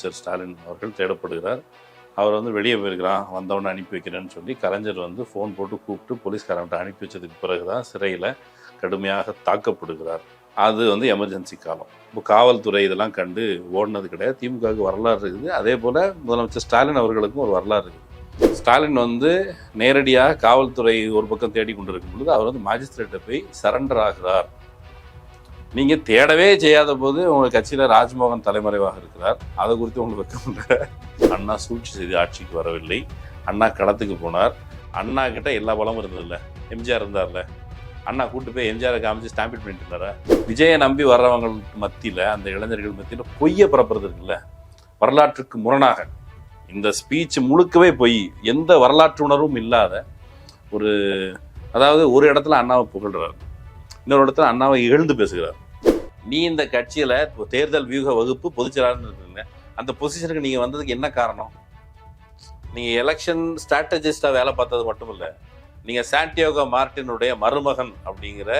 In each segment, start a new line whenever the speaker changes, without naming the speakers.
முதலமைச்சர் ஸ்டாலின் அவர்கள் தேடப்படுகிறார். அவர் வந்து வெளியே போயிருக்கிறான், வந்தவொடனே அனுப்பி வைக்கிறேன்னு சொல்லி கலைஞர் வந்து ஃபோன் போட்டு கூப்பிட்டு போலீஸ்காரன்ட்ட அனுப்பி வச்சதுக்கு பிறகு தான் சிறையில் கடுமையாக தாக்கப்படுகிறார். அது வந்து எமர்ஜென்சி காலம். இப்போ காவல்துறை இதெல்லாம் கண்டு ஓடினது கிடையாது. திமுகவுக்கு வரலாறு இருக்குது. அதே போல் முதலமைச்சர் ஸ்டாலின் அவர்களுக்கும் ஒரு வரலாறு இருக்குது. ஸ்டாலின் வந்து நேரடியாக காவல்துறை ஒரு பக்கம் தேடி கொண்டு இருக்கும் பொழுது அவர் வந்து மாஜிஸ்ட்ரேட்டை போய் சரண்டர் ஆகிறார். நீங்கள் தேடவே செய்யாத போது உங்கள் கட்சியில் ராஜ்மோகன் தலைமறைவாக இருக்கிறார். அதை குறித்து உங்களுக்கு வெக்கம் இல்லை. அண்ணா சூழ்ச்சி செய்து ஆட்சிக்கு வரவில்லை. அண்ணா களத்துக்கு போனார். அண்ணா கிட்ட எல்லா பலமும் இருந்ததில்ல. எம்ஜிஆர் இருந்தார்ல, அண்ணா கூட்டு போய் எம்ஜிஆரை காமிச்சு ஸ்டாம்பிட் பண்ணிட்டு இருந்தாரா? விஜயை நம்பி வர்றவங்களுக்கு மத்தியில், அந்த இளைஞர்கள் மத்தியில் பொய்யை பரப்புறது இருக்குல்ல, வரலாற்றுக்கு முரணாக இந்த ஸ்பீச் முழுக்கவே பொய், எந்த வரலாற்று உணர்வும் இல்லாத ஒரு, அதாவது ஒரு இடத்துல அண்ணாவை புகழ்றார், இன்னொரு இடத்துல அண்ணாவை இகழ்ந்து பேசுகிறார். நீ இந்த கட்சியில் தேர்தல் வியூக வகுப்பு பொதுச்செயலாளர்னு இருக்குங்க, அந்த பொசிஷனுக்கு நீங்கள் வந்ததுக்கு என்ன காரணம்? நீங்கள் எலெக்ஷன் ஸ்ட்ராட்டஜிஸ்டாக வேலை பார்த்தது மட்டும் இல்லை, நீங்கள் சாண்டியாகோ மார்ட்டினுடைய மருமகன் அப்படிங்கிற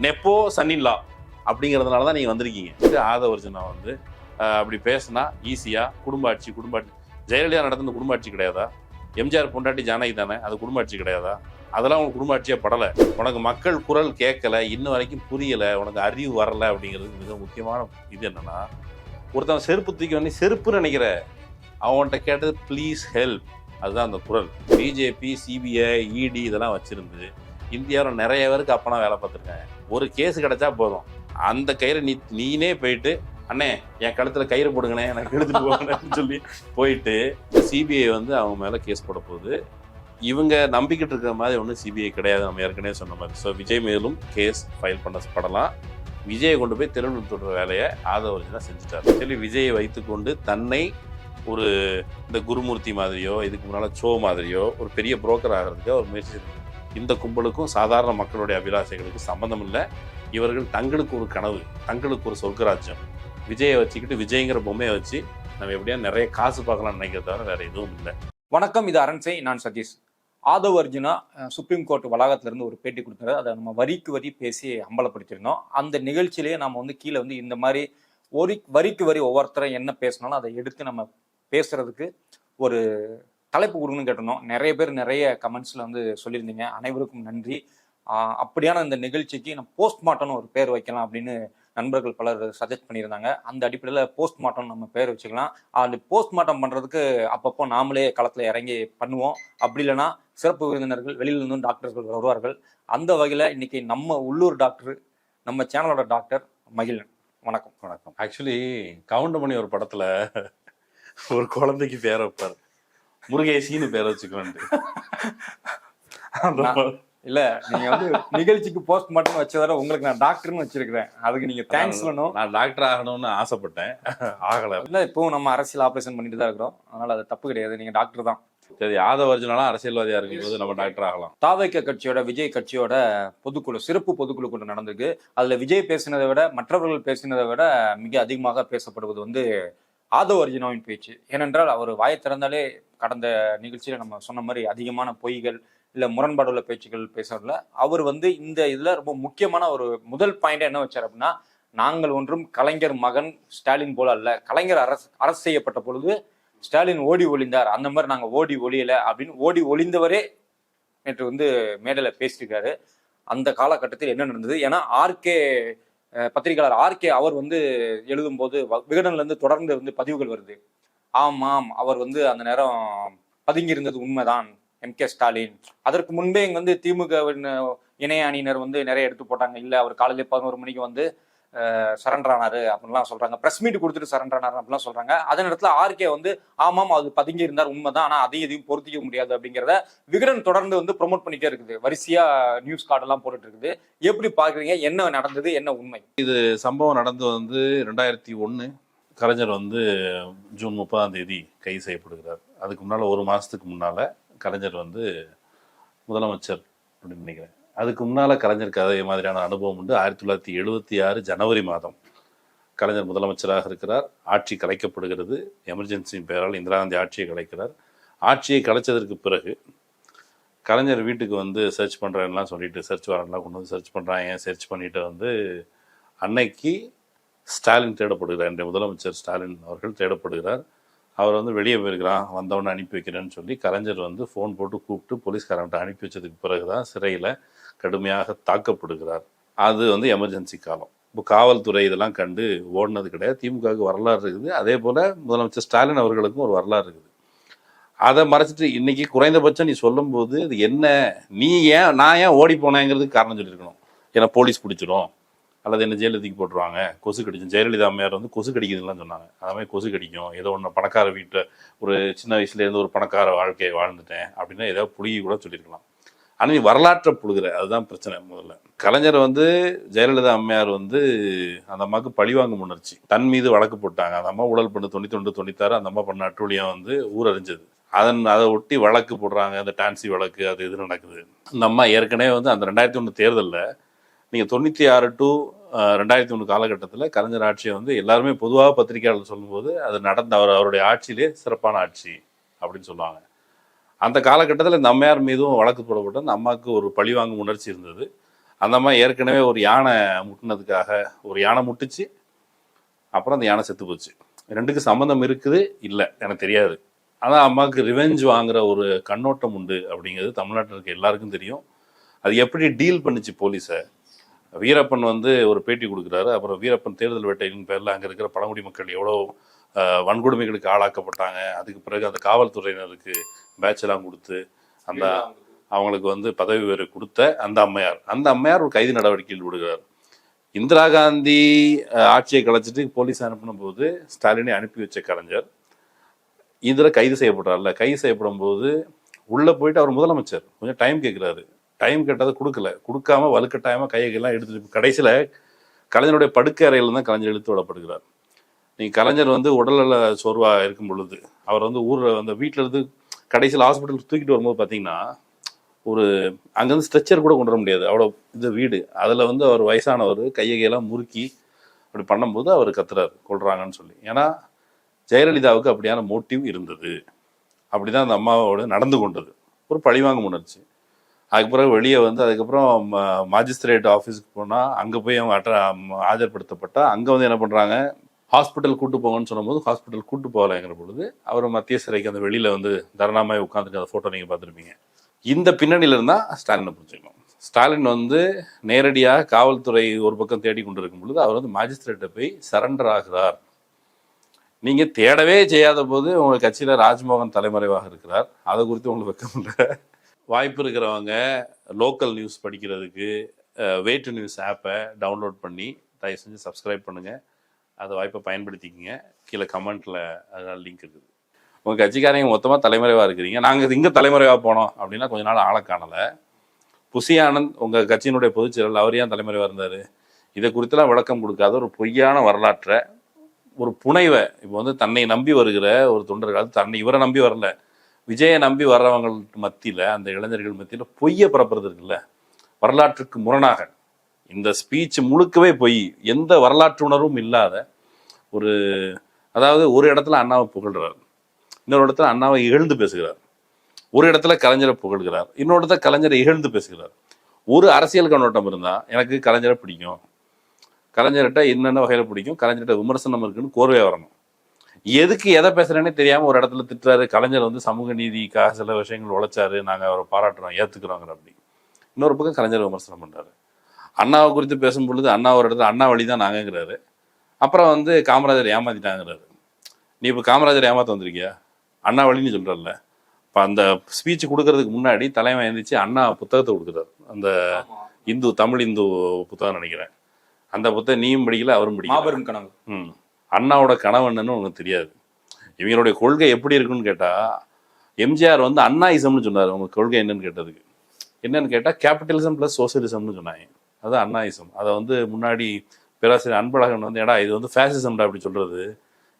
நெப்போ சன்னின்லா அப்படிங்கிறதுனால தான் நீங்கள் வந்திருக்கீங்க. ஆதவர்ஜுனா வந்து அப்படி பேசினா ஈஸியாக குடும்ப ஆட்சி ஜெயலலிதா நடந்த குடும்ப ஆட்சி கிடையாதா? எம்ஜிஆர் பொண்டாட்டி ஜானகி தானே, அது குடும்ப ஆட்சி கிடையாதா? அதெல்லாம் உனக்கு குடும்ப ஆட்சியாக படலை. உனக்கு மக்கள் குரல் கேட்கலை, இன்ன வரைக்கும் புரியலை, உனக்கு அறிவு வரலை. அப்படிங்கிறது மிக முக்கியமான இது என்னன்னா, ஒருத்தன் செருப்பு தூக்கி வந்து செருப்புன்னு நினைக்கிற அவன்கிட்ட கேட்டது ப்ளீஸ் ஹெல்ப், அதுதான் அந்த குரல். பிஜேபி, சிபிஐ, இடி இதெல்லாம் வச்சிருந்து இந்தியாவில் நிறைய பேருக்கு அப்பனா வேலை பார்த்துருக்காங்க. ஒரு கேஸ் கிடைச்சா போதும், அந்த கயிறை நீனே போயிட்டு அண்ணே என் கழுத்தில் கயிறு போடுங்கண்ணே, எனக்கு எடுத்துட்டு போங்கன்னு சொல்லி போயிட்டு சிபிஐ வந்து அவங்க மேலே கேஸ் போட போகுது. இவங்க நம்பிக்கிட்டு இருக்கிற மாதிரி ஒன்றும் சிபிஐ கிடையாது, நம்ம ஏற்கனவே சொன்ன மாதிரி. ஸோ விஜய் மேலும் கேஸ் ஃபைல் பண்ணப்படலாம். விஜயை கொண்டு போய் திருநெல்வேலி வேலையை ஆதவர்ஜுனா செஞ்சுட்டார். சொல்லி விஜயை வைத்துக்கொண்டு தன்னை ஒரு இந்த குருமூர்த்தி மாதிரியோ இதுக்கு முன்னால் சோ மாதிரியோ ஒரு பெரிய புரோக்கர் ஆகிறதுக்கு ஒரு முயற்சி. இந்த கும்பலுக்கும் சாதாரண மக்களுடைய அபிலாஷைகளுக்கு சம்மந்தம் இல்லை. இவர்கள் தங்களுக்கு ஒரு கனவு, தங்களுக்கு ஒரு சொர்க்கராஜ்யம், விஜயை வச்சுக்கிட்டு விஜய்ங்கிற பொம்மையை வச்சு நம்ம எப்படியா நிறைய காசு பார்க்கலாம்னு நினைக்கிறத தவிர வேற எதுவும் இல்லை.
வணக்கம், இது அரண்சை, நான் சதீஷ். ஆதவர்ஜுனா சுப்ரீம் கோர்ட் வளாகத்திலிருந்து ஒரு பேட்டி கொடுத்தாரு. அதை நம்ம வரிக்கு வரி பேசி அம்பலப்படுத்தியிருந்தோம். அந்த நிகழ்ச்சியிலேயே நம்ம வந்து கீழே வந்து இந்த மாதிரி வரிக்கு வரி ஒவ்வொருத்தரும் என்ன பேசினாலும் அதை எடுத்து நம்ம பேசுறதுக்கு ஒரு தலைப்பு கொடுக்கணும்னு கேட்டிருந்தோம். நிறைய பேர் நிறைய கமெண்ட்ஸ்ல வந்து சொல்லியிருந்தீங்க, அனைவருக்கும் நன்றி. அப்படியான இந்த நிகழ்ச்சிக்கு நம்ம போஸ்ட்மார்ட்டம்னு ஒரு பேர் வைக்கலாம் அப்படின்னு நண்பர்கள் பலர் சஜெஸ்ட் பண்ணியிருந்தாங்க. அந்த அடிப்படையில் போஸ்ட்மார்ட்டம் நம்ம பேர் வச்சுக்கலாம். அந்த போஸ்ட்மார்ட்டம் பண்ணுறதுக்கு அப்பப்போ நாமளே களத்தில் இறங்கி பண்ணுவோம். அப்படி இல்லைன்னா சிறப்பு விருந்தினர்கள் வெளியிலிருந்தும் டாக்டர்கள் வருவார்கள். அந்த வகையில் இன்னைக்கு நம்ம உள்ளூர் டாக்டர், நம்ம சேனலோட டாக்டர் மகிழன். வணக்கம்.
வணக்கம். ஆக்சுவலி கவுண்டமணி ஒரு படத்தில் ஒரு குழந்தைக்கு பேர் வைப்பார், முருகேசின்னு பேர் வச்சுக்கலான்ட்டு.
இல்ல, நீங்க வந்து நிகழ்ச்சிக்கு போஸ்ட் மார்ட்டம் வச்சதால உங்களுக்கு நான் டாக்டர்னு வச்சிருக்கிறேன், அதுக்கு நீங்க தேங்க்ஸ் சொல்லணும்.
நான் டாக்டர் ஆகணும்னு ஆசைப்பட்டேன், ஆகலை.
இல்ல, இப்போ நம்ம அரசியல் ஆபரேஷன் பண்ணிட்டு தான் இருக்கிறோம், அதனால அது தப்பு கிடையாது, நீங்க டாக்டர் தான்.
சரி, ஆதவர்ஜுனாலாம் அரசியல்வாதியா இருக்கும்போது நம்ம டாக்டர் ஆகலாம்.
தாவேக கட்சியோட, விஜய் கட்சியோட பொதுக்குழு, சிறப்பு பொதுக்குழு கூட்டம் நடந்திருக்கு. அதுல விஜய் பேசினதை விட மற்றவர்கள் பேசினதை விட மிக அதிகமாக பேசப்படுவது வந்து ஆதவர்ஜுனாவின் பேச்சு. ஏனென்றால் அவர் வாயை திறந்தாலே கடந்த நிகழ்ச்சியில நம்ம சொன்ன மாதிரி அதிகமான பொய்கள் இல்லை முரண்பாடுள்ள பேச்சுகள் பேசுறதுல அவர் வந்து இந்த இதில் ரொம்ப முக்கியமான ஒரு முதல் பாயிண்ட் என்ன வச்சார் அப்படின்னா, நாங்கள் ஒன்றும் கலைஞர் மகன் ஸ்டாலின் போல அல்ல, கலைஞர் அரசு செய்யப்பட்ட பொழுது ஸ்டாலின் ஓடி ஒளிந்தார், அந்த மாதிரி நாங்கள் ஓடி ஒளியலை அப்படின்னு ஓடி ஒளிந்தவரே நேற்று வந்து மேடையில் பேசியிருக்காரு. அந்த காலகட்டத்தில் என்ன நடந்தது, ஏன்னா ஆர்கே பத்திரிகையாளர் ஆர்கே அவர் வந்து எழுதும்போது விகடன்லேருந்து தொடர்ந்து வந்து பதிவுகள் வருது. ஆமாம், அவர் வந்து அந்த நேரம் பதுங்கி இருந்தது உண்மைதான் எம்.கே. ஸ்டாலின். அதற்கு முன்பே இங்கே வந்து திமுகவின் இணைய அணியினர் வந்து நிறைய எடுத்து போட்டாங்க, இல்லை அவர் காலையில 11 மணிக்கு வந்து சரண்டர் ஆனாரு அப்படின்லாம் சொல்றாங்க, பிரஸ் மீட் கொடுத்துட்டு சரண்டர் ஆனாரு அப்படிலாம் சொல்றாங்க. அதே நேரத்தில் ஆர்கே வந்து ஆமாம் அது பதுங்கி இருந்தார் உண்மைதான், ஆனால் அதையும் எதையும் பொருத்திக்க முடியாது அப்படிங்கிறத விகடன் தொடர்ந்து வந்து ப்ரொமோட் பண்ணிட்டே இருக்குது, வரிசையா நியூஸ் கார்டெல்லாம் போட்டுட்டு இருக்குது. எப்படி பாக்குறீங்க, என்ன நடந்தது, என்ன உண்மை?
இது சம்பவம் நடந்து வந்து 2001 கலைஞர் வந்து ஜூன் 30ஆம் தேதி கைது செய்யப்படுகிறார். அதுக்கு முன்னால் ஒரு மாதத்துக்கு முன்னால் கலைஞர் வந்து முதலமைச்சர் அப்படின்னு நினைக்கிறேன். அதுக்கு முன்னால் கலைஞருக்கு அதே மாதிரியான அனுபவம் உண்டு. 1976 ஜனவரி மாதம் கலைஞர் முதலமைச்சராக இருக்கிறார். ஆட்சி கலைக்கப்படுகிறது. எமர்ஜென்சியின் பெயரால் இந்திரா காந்தி ஆட்சியை கலைக்கிறார். ஆட்சியை கலைச்சதற்கு பிறகு கலைஞர் வீட்டுக்கு வந்து சர்ச் பண்ணுறேன்லாம் சொல்லிட்டு சர்ச் வாரண்ட்லாம் கொண்டு வந்து சர்ச் பண்ணுறாங்க. சர்ச் பண்ணிட்டு வந்து அன்னைக்கு ஸ்டாலின் தேடப்படுகிறார். இன்றைய முதலமைச்சர் ஸ்டாலின் அவர்கள் தேடப்படுகிறார். அவர் வந்து வெளியே போயிருக்கிறான், வந்தவொடனே அனுப்பி வைக்கிறேன்னு சொல்லி கலைஞர் வந்து ஃபோன் போட்டு கூப்பிட்டு போலீஸ்காரன்ட்ட அனுப்பி வச்சதுக்கு பிறகு தான் சிறையில் கடுமையாக தாக்கப்படுகிறார். அது வந்து எமர்ஜென்சி காலம். இப்போ காவல்துறை இதெல்லாம் கண்டு ஓடினது கிடையாது. திமுகவுக்கு வரலாறு இருக்குது. அதே போல் முதலமைச்சர் ஸ்டாலின் அவர்களுக்கும் ஒரு வரலாறு இருக்குது. அதை மறைச்சிட்டு இன்னைக்கு குறைந்தபட்சம் நீ சொல்லும்போது இது என்ன, நான் ஏன் ஓடி போனேங்கிறதுக்கு காரணம் சொல்லியிருக்கணும். ஏன்னா போலீஸ் பிடிச்சிடும் அல்லது என்ன ஜெயிலில் தூக்கி போட்டுருவாங்க, கொசு கடிக்கும். ஜெயலலிதா அம்மையார் வந்து கொசு கடிக்குதுலாம் சொன்னாங்க. அது மாதிரி கொசு கடிக்கும், ஏதோ ஒன்று பணக்கார வீட்டில் ஒரு சின்ன வயசுலேருந்து ஒரு பணக்கார வாழ்க்கையை வாழ்ந்துட்டேன் அப்படின்னா ஏதாவது புழுகி கூட சொல்லியிருக்கலாம். ஆனால் நீ வரலாற்றை புழுகிற, அதுதான் பிரச்சனை. முதல்ல கலைஞர் வந்து ஜெயலலிதா அம்மையார் வந்து அந்த அம்மாவுக்கு பழிவாங்கும் உணர்ச்சி, தன் மீது வழக்கு போட்டாங்க. அந்த அம்மா ஊழல் பண்ணு 92 96 அந்த அம்மா பண்ண அட்டூழியம் வந்து ஊரறிஞ்சது. அதை ஒட்டி வழக்கு போடுறாங்க. அந்த டான்சி வழக்கு அது இது நடக்குது. அந்த அம்மா ஏற்கனவே வந்து அந்த 2001 தேர்தலில் நீங்கள் 96 to 2001 காலகட்டத்தில் கலைஞர் ஆட்சியை வந்து எல்லாருமே பொதுவாக பத்திரிகையாளர் சொல்லும்போது அது நடந்த அவருடைய ஆட்சியிலே சிறப்பான ஆட்சி அப்படின்னு சொல்லுவாங்க. அந்த காலகட்டத்தில் இந்த அம்மையார் மீதும் வழக்கு போடப்பட்டு அந்த அம்மாவுக்கு ஒரு பழிவாங்கும் உணர்ச்சி இருந்தது. அந்த அம்மா ஏற்கனவே ஒரு யானை முட்டினதுக்காக ஒரு யானை முட்டுச்சு, அப்புறம் அந்த யானை செத்து போச்சு. ரெண்டுக்கு சம்மந்தம் இருக்குது இல்லை எனக்கு தெரியாது. ஆனால் அம்மாவுக்கு ரிவெஞ்ச் வாங்குற ஒரு கண்ணோட்டம் உண்டு அப்படிங்கிறது தமிழ்நாட்டில் இருக்க எல்லாருக்கும் தெரியும். அது எப்படி டீல் பண்ணிச்சு போலீஸை. வீரப்பன் வந்து ஒரு பேட்டி கொடுக்குறாரு. அப்புறம் வீரப்பன் தேர்தல் வேட்டையின் பேரில் அங்கே இருக்கிற பழங்குடி மக்கள் எவ்வளோ வன்கொடுமைகளுக்கு ஆளாக்கப்பட்டாங்க. அதுக்கு பிறகு அந்த காவல்துறையினருக்கு பேட்செல்லாம் கொடுத்து அந்த அவங்களுக்கு வந்து பதவி உயர்வு கொடுத்த அந்த அம்மையார் ஒரு கைது நடவடிக்கையில் விடுகிறார். இந்திரா காந்தி ஆட்சியை கலைச்சிட்டு போலீஸ் அனுப்பின போது ஸ்டாலினை அனுப்பி வச்ச கலைஞர் இதில் கைது செய்யப்படுறாருல. கைது செய்யப்படும் போது உள்ளே போயிட்டு அவர் முதலமைச்சர் கொஞ்சம் டைம் கேட்குறாரு. டைம் கேட்டதை கொடுக்காம வலுக்கட்டாயமாக கையெல்லாம் எடுத்துட்டு கடைசியில் கலைஞருடைய படுக்கை அறையில் தான் கலைஞர் இழுத்து விடப்படுகிறார். நீங்கள் கலைஞர் வந்து உடல்நல சோர்வாக இருக்கும் பொழுது அவர் வந்து ஊரில் வந்து வீட்டில் இருந்து கடைசியில் ஹாஸ்பிட்டல் தூக்கிட்டு வரும்போது பார்த்தீங்கன்னா ஒரு அங்கேருந்து ஸ்ட்ரெச்சர் கூட கொண்டு வர முடியாது, அவ்வளோ இது வீடு. அதில் வந்து அவர் வயசானவர் கையெல்லாம் முறுக்கி அப்படி பண்ணும்போது அவர் கத்துறாரு கொள்றாங்கன்னு சொல்லி. ஏன்னா ஜெயலலிதாவுக்கு அப்படியான மோட்டிவ் இருந்தது. அப்படிதான் அந்த அம்மாவோட நடந்து கொண்டது, ஒரு பழிவாங்கும் உணர்ச்சி. அதுக்கு பிறகு வெளியே வந்து அதுக்கப்புறம் மாஜிஸ்ட்ரேட் ஆஃபீஸுக்கு போனால் அங்கே போய் அவங்க ஆஜர்படுத்தப்பட்டால் அங்கே வந்து என்ன பண்ணுறாங்க, ஹாஸ்பிட்டல் கூட்டு போங்கன்னு சொன்னபோது ஹாஸ்பிட்டல் கூட்டு போகலைங்கிற பொழுது அவர் மத்திய சிறைக்கு அந்த வெளியில் வந்து தரணாமாய் உட்காந்துட்டு அந்த ஃபோட்டோ நீங்கள் பார்த்துருப்பீங்க. இந்த பின்னணியில் இருந்தால் ஸ்டாலினை புரிஞ்சுக்கணும். ஸ்டாலின் வந்து நேரடியாக காவல்துறை ஒரு பக்கம் தேடி கொண்டு இருக்கும் பொழுது அவர் வந்து மாஜிஸ்ட்ரேட்டை போய் சரண்டர் ஆகிறார். நீங்கள் தேடவே செய்யாத போது உங்கள் கட்சியில் ராஜ்மோகன் தலைமறைவாக இருக்கிறார். அதை குறித்து உங்களுக்கு வெக்கம் இல்லை. வாய்ப்பு இருக்கிறவங்க லோக்கல் நியூஸ் படிக்கிறதுக்கு வே2 நியூஸ் ஆப்பை டவுன்லோட் பண்ணி தயவு செஞ்சு சப்ஸ்கிரைப் பண்ணுங்கள். அந்த வாய்ப்பை பயன்படுத்திக்கிங்க. கீழே கமெண்ட்டில் அதனால லிங்க் இருக்குது. உங்கள் கட்சிக்காரங்க மொத்தமாக தலைமறைவாக இருக்கிறீங்க. நாங்கள் இங்கே தலைமறைவாக போனோம் அப்படின்னா கொஞ்ச நாள் ஆளை காணலை. புசி ஆனந்த் உங்கள் கட்சியினுடைய பொதுச்செயலாளர், அவர் ஏன் தலைமறைவாக இருந்தார்? இதை குறித்தெல்லாம் விளக்கம் கொடுக்காத ஒரு பொய்யான வரலாற்றை, ஒரு புனைவை, இப்போ வந்து தன்னை நம்பி வருகிற ஒரு தொண்டர்கள், இவரை நம்பி வரல, விஜயை நம்பி வர்றவங்கள் மத்தியில், அந்த இளைஞர்கள் மத்தியில் பொய்யை பரப்புறது இருக்குல்ல, வரலாற்றுக்கு முரணாக. இந்த ஸ்பீச் முழுக்கவே பொய், எந்த வரலாற்று உணர்வும் இல்லாத ஒரு, அதாவது ஒரு இடத்துல அண்ணாவை புகழ்கிறார், இன்னொரு இடத்துல அண்ணாவை இகழ்ந்து பேசுகிறார், ஒரு இடத்துல கலைஞரை புகழ்கிறார், இன்னொரு இடத்துல கலைஞரை இகழ்ந்து பேசுகிறார். ஒரு அரசியல் கண்ணோட்டம் இருந்தால் எனக்கு கலைஞரை பிடிக்கும், கலைஞர்கிட்ட என்னென்ன வகையில் பிடிக்கும், கலைஞர்கிட்ட விமர்சனம் இருக்குன்னு கோர்வையாக வரணும். எதுக்கு எதை பேசுகிறேன்னே தெரியாமல் ஒரு இடத்துல திட்டுறாரு. கலைஞர் வந்து சமூக நீதிக்காக சில விஷயங்கள் உழைச்சாரு, நாங்கள் அவரை பாராட்டுறோம், ஏற்றுக்கிறோங்கிற அப்படி. இன்னொரு பக்கம் கலைஞர் விமர்சனம் பண்ணுறாரு. அண்ணாவை குறித்து பேசும் பொழுது அண்ணா ஒரு இடத்துல அண்ணா வழி தான் நாங்கங்கிறாரு. அப்புறம் வந்து காமராஜர் ஏமாத்திட்டாங்கிறாரு. நீ இப்போ காமராஜர் ஏமாற்ற வந்திருக்கியா? அண்ணா வழின்னு சொல்கிறல்ல. இப்போ அந்த ஸ்பீச் கொடுக்கறதுக்கு முன்னாடி தலைமை எழுந்திரிச்சு அண்ணா புத்தகத்தை கொடுக்குறாரு. அந்த தமிழ் இந்து புத்தகம் நினைக்கிறேன். அந்த புத்தகம் நீயும் படிக்கல, அவரும் படிக்கல. கனவு. அண்ணாவோட கனவு என்னன்னு உனக்கு தெரியாது. இவங்களுடைய கொள்கை எப்படி இருக்குன்னு கேட்டால், எம்ஜிஆர் வந்து அண்ணாயிசம்னு சொன்னார். உங்க கொள்கை என்னன்னு கேட்டதுக்கு என்னன்னு கேட்டால் கேபிட்டலிசம் ப்ளஸ் சோசியலிசம்னு சொன்னாங்க. அது அண்ணாயிசம். அதை வந்து முன்னாடி பேராசிரியர் அன்பழகன் வந்து ஏடா இது வந்து ஃபேசிசம்டா அப்படி சொல்றது,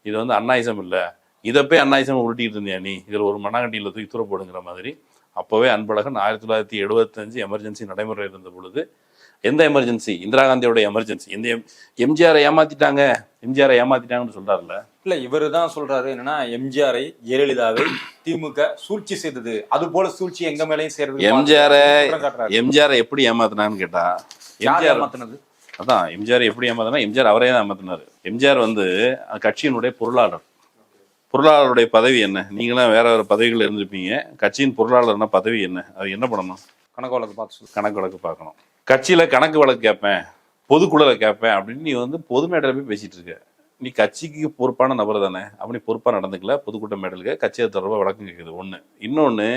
இது வந்து அண்ணாயிசம் இல்லை, இதை போய் அண்ணாயிசம் உருட்டிட்டு இருந்தியா நீ, இதில் ஒரு மண்ணாங்கட்டியில் தூக்கி தூர போடுங்கிற மாதிரி. அப்போவே அன்பழகன் 1975 எமர்ஜென்சி நடைமுறை இருந்த பொழுது, எந்த எமர்ஜென்சி? இந்திரா காந்தியோட எமர்ஜென்சி. எந்த எம்ஜிஆரை ஏமாத்திட்டாங்கன்னு சொல்றாருல்ல. இல்ல,
இவரு தான் சொல்றாரு என்னன்னா, எம்ஜிஆரை ஜெயலலிதாவை திமுக சூழ்ச்சி செய்தது, அது போல சூழ்ச்சி எங்க மேலையும் செய்யறது.
எம்ஜிஆரை எப்படி ஏமாத்தினான்னு கேட்டா,
எம்ஜிஆர் ஏமாத்தினது
அதான் எம்ஜிஆர் எப்படி ஏமாத்தினா, எம்ஜிஆர் அவரே தான் ஏமாத்தினாரு. எம்ஜிஆர் வந்து கட்சியினுடைய பொருளாளருடைய பதவி என்ன? நீங்களாம் வேற வேற பதவிகள் இருந்திருப்பீங்க. கட்சியின் பொருளாளர்னா பதவி என்ன? அது என்ன பண்ணணும்?
கணக்கு வழக்கு பார்த்து
கணக்கு வழக்கு பார்க்கணும். கட்சியில கணக்கு வழக்கு கேட்பேன், பொதுக்குழுல கேட்பேன் அப்படின்னு நீ வந்து பொது மேடையில போய் பேசிட்டு இருக்க. நீ கட்சிக்கு பொறுப்பான நபர் தானே, அப்படி பொறுப்பாக நடந்துக்கல. பொதுக்கூட்ட மேடலுக்கு கட்சியை தொடர்பாக வழக்கம் கேட்குது ஒன்று. இன்னொன்று,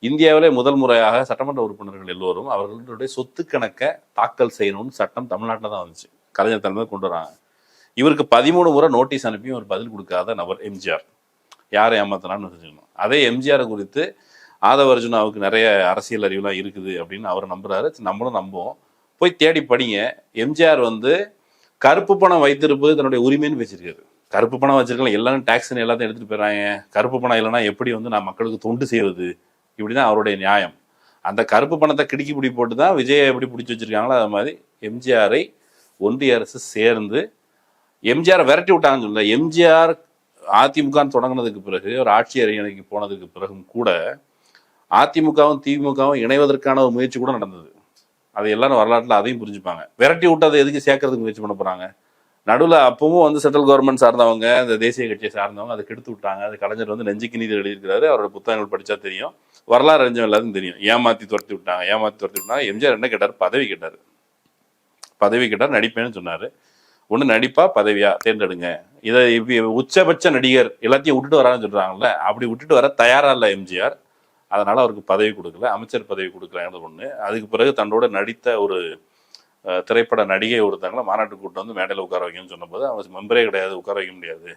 இந்தியாவிலே முதல் முறையாக சட்டமன்ற உறுப்பினர்கள் எல்லோரும் அவர்களுடைய சொத்து கணக்கை தாக்கல் செய்யணும்னு சட்டம் தமிழ்நாட்டில் தான் வந்துச்சு. கலைஞர் தலைமையில் கொண்டு வராங்க. இவருக்கு 13 முறை நோட்டீஸ் அனுப்பியும் ஒரு பதில் கொடுக்காத நபர் எம்ஜிஆர். யாரை ஏமாத்தினான்னு தெரிஞ்சுக்கணும். அதே எம்ஜிஆரை குறித்து ஆதவ அர்ஜுனாவுக்கு நிறைய அரசியல் அறிவுலாம் இருக்குது அப்படின்னு அவர் நம்புறாரு, நம்மளும் நம்புவோம். போய் தேடி படிங்க. எம்ஜிஆர் வந்து கருப்பு பணம் வைத்திருப்பது தன்னுடைய உரிமைன்னு பேசியிருக்காரு. கருப்பு பணம் வச்சிருக்கலாம், எல்லாரும் டாக்ஸ் எல்லாத்தையும் எடுத்துட்டு போயிடறாங்க, கருப்பு பணம் இல்லைன்னா எப்படி வந்து நான் மக்களுக்கு தொண்டு செய்வது, இப்படிதான் அவருடைய நியாயம். அந்த கருப்பு பணத்தை கிடுக்கி பிடி போட்டு தான் விஜயை எப்படி பிடிச்சி வச்சிருக்காங்களோ அது மாதிரி எம்ஜிஆரை ஒன்றிய அரசு சேர்ந்து எம்ஜிஆரை விரட்டி விட்டாங்கன்னு சொல்ல. எம்ஜிஆர் அதிமுக தொடங்கினதுக்கு பிறகு ஒரு ஆட்சி அரியணைக்கு போனதுக்கு பிறகும் கூட அதிமுகவும் திமுகவும் இணைவதற்கான ஒரு முயற்சி கூட நடந்தது. அது எல்லாரும் வரலாற்றில் அதையும் புரிஞ்சுப்பாங்க. விரட்டி விட்டதை எதுக்கு சேர்க்கறதுக்கு முயற்சி பண்ண போறாங்க? நடுவில் அப்பவும் வந்து சென்ட்ரல் கவர்மெண்ட் சார்ந்தவங்க, இந்த தேசிய கட்சியை சார்ந்தவங்க அதை கெடுத்து விட்டாங்க. அது கலைஞர் வந்து நெஞ்சுக்கு நீதி எழுதியிருக்கிறாரு. அவரோட புத்தகங்கள் படிச்சா தெரியும், வரலாறு அறிஞ்சவங்க எல்லாத்தையும் தெரியும். ஏமாத்தி துரத்தி விட்டாங்க. எம்ஜிஆர் என்ன கேட்டார்? பதவி கேட்டார். நடிப்பேன்னு சொன்னாரு. ஒன்று நடிப்பா பதவியா தேர்ந்தெடுங்க. இதை உச்சபட்ச நடிகர் எல்லாத்தையும் விட்டுட்டு வரான்னு சொல்றாங்கல்ல, அப்படி விட்டுட்டு வர தயாரா இல்லை எம்ஜிஆர். அதனால அவருக்கு பதவி கொடுக்கல, அமைச்சர் பதவி கொடுக்கலான்னு ஒன்று. அதுக்கு பிறகு தன்னோட நடித்த ஒரு திரைப்பட நடிகை ஒருத்தவங்களை மாநாட்டு கூட்டம் வந்து மேடையில் உட்கார வைக்கணும்னு சொன்னபோது அவங்க மெம்பரே கிடையாது, உட்கார வைக்க முடியாது,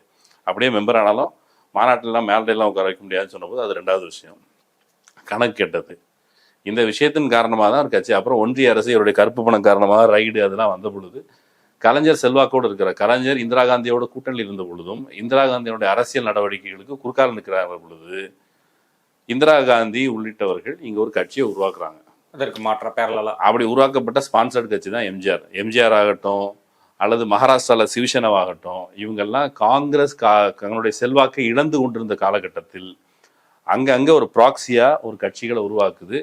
அப்படியே மெம்பர் ஆனாலும் மாநாட்டிலாம் மேடையெல்லாம் உட்கார வைக்க முடியாதுன்னு சொன்னபோது அது ரெண்டாவது விஷயம். கணக்கு கேட்டது. இந்த விஷயத்தின் காரணமாக தான் ஒரு கட்சி. அப்புறம் ஒன்றிய அரசு இவருடைய கருப்பு பணம் காரணமாக ரைடு அதெல்லாம் வந்த பொழுது கலைஞர் செல்வாக்கோடு இருக்கிற கலைஞர் இந்திரா காந்தியோட கூட்டணியில் இருந்த பொழுதும் இந்திரா காந்தியோட அரசியல் நடவடிக்கைகளுக்கு குறுக்கால நிற்கிறாங்க பொழுது இந்திரா காந்தி உள்ளிட்டவர்கள் இங்க ஒரு கட்சியை உருவாக்குறாங்க.
அதற்கு மாற்ற பேரலா
அப்படி உருவாக்கப்பட்ட ஸ்பான்சர்டு கட்சி தான் எம்ஜிஆர் ஆகட்டும் அல்லது மகாராஷ்டிரால சிவசேனாவாகட்டும், இவங்கெல்லாம் காங்கிரஸ் தங்களுடைய செல்வாக்கை இழந்து கொண்டிருந்த காலகட்டத்தில் அங்கங்க ஒரு ப்ராக்சியா ஒரு கட்சிகளை உருவாக்குது.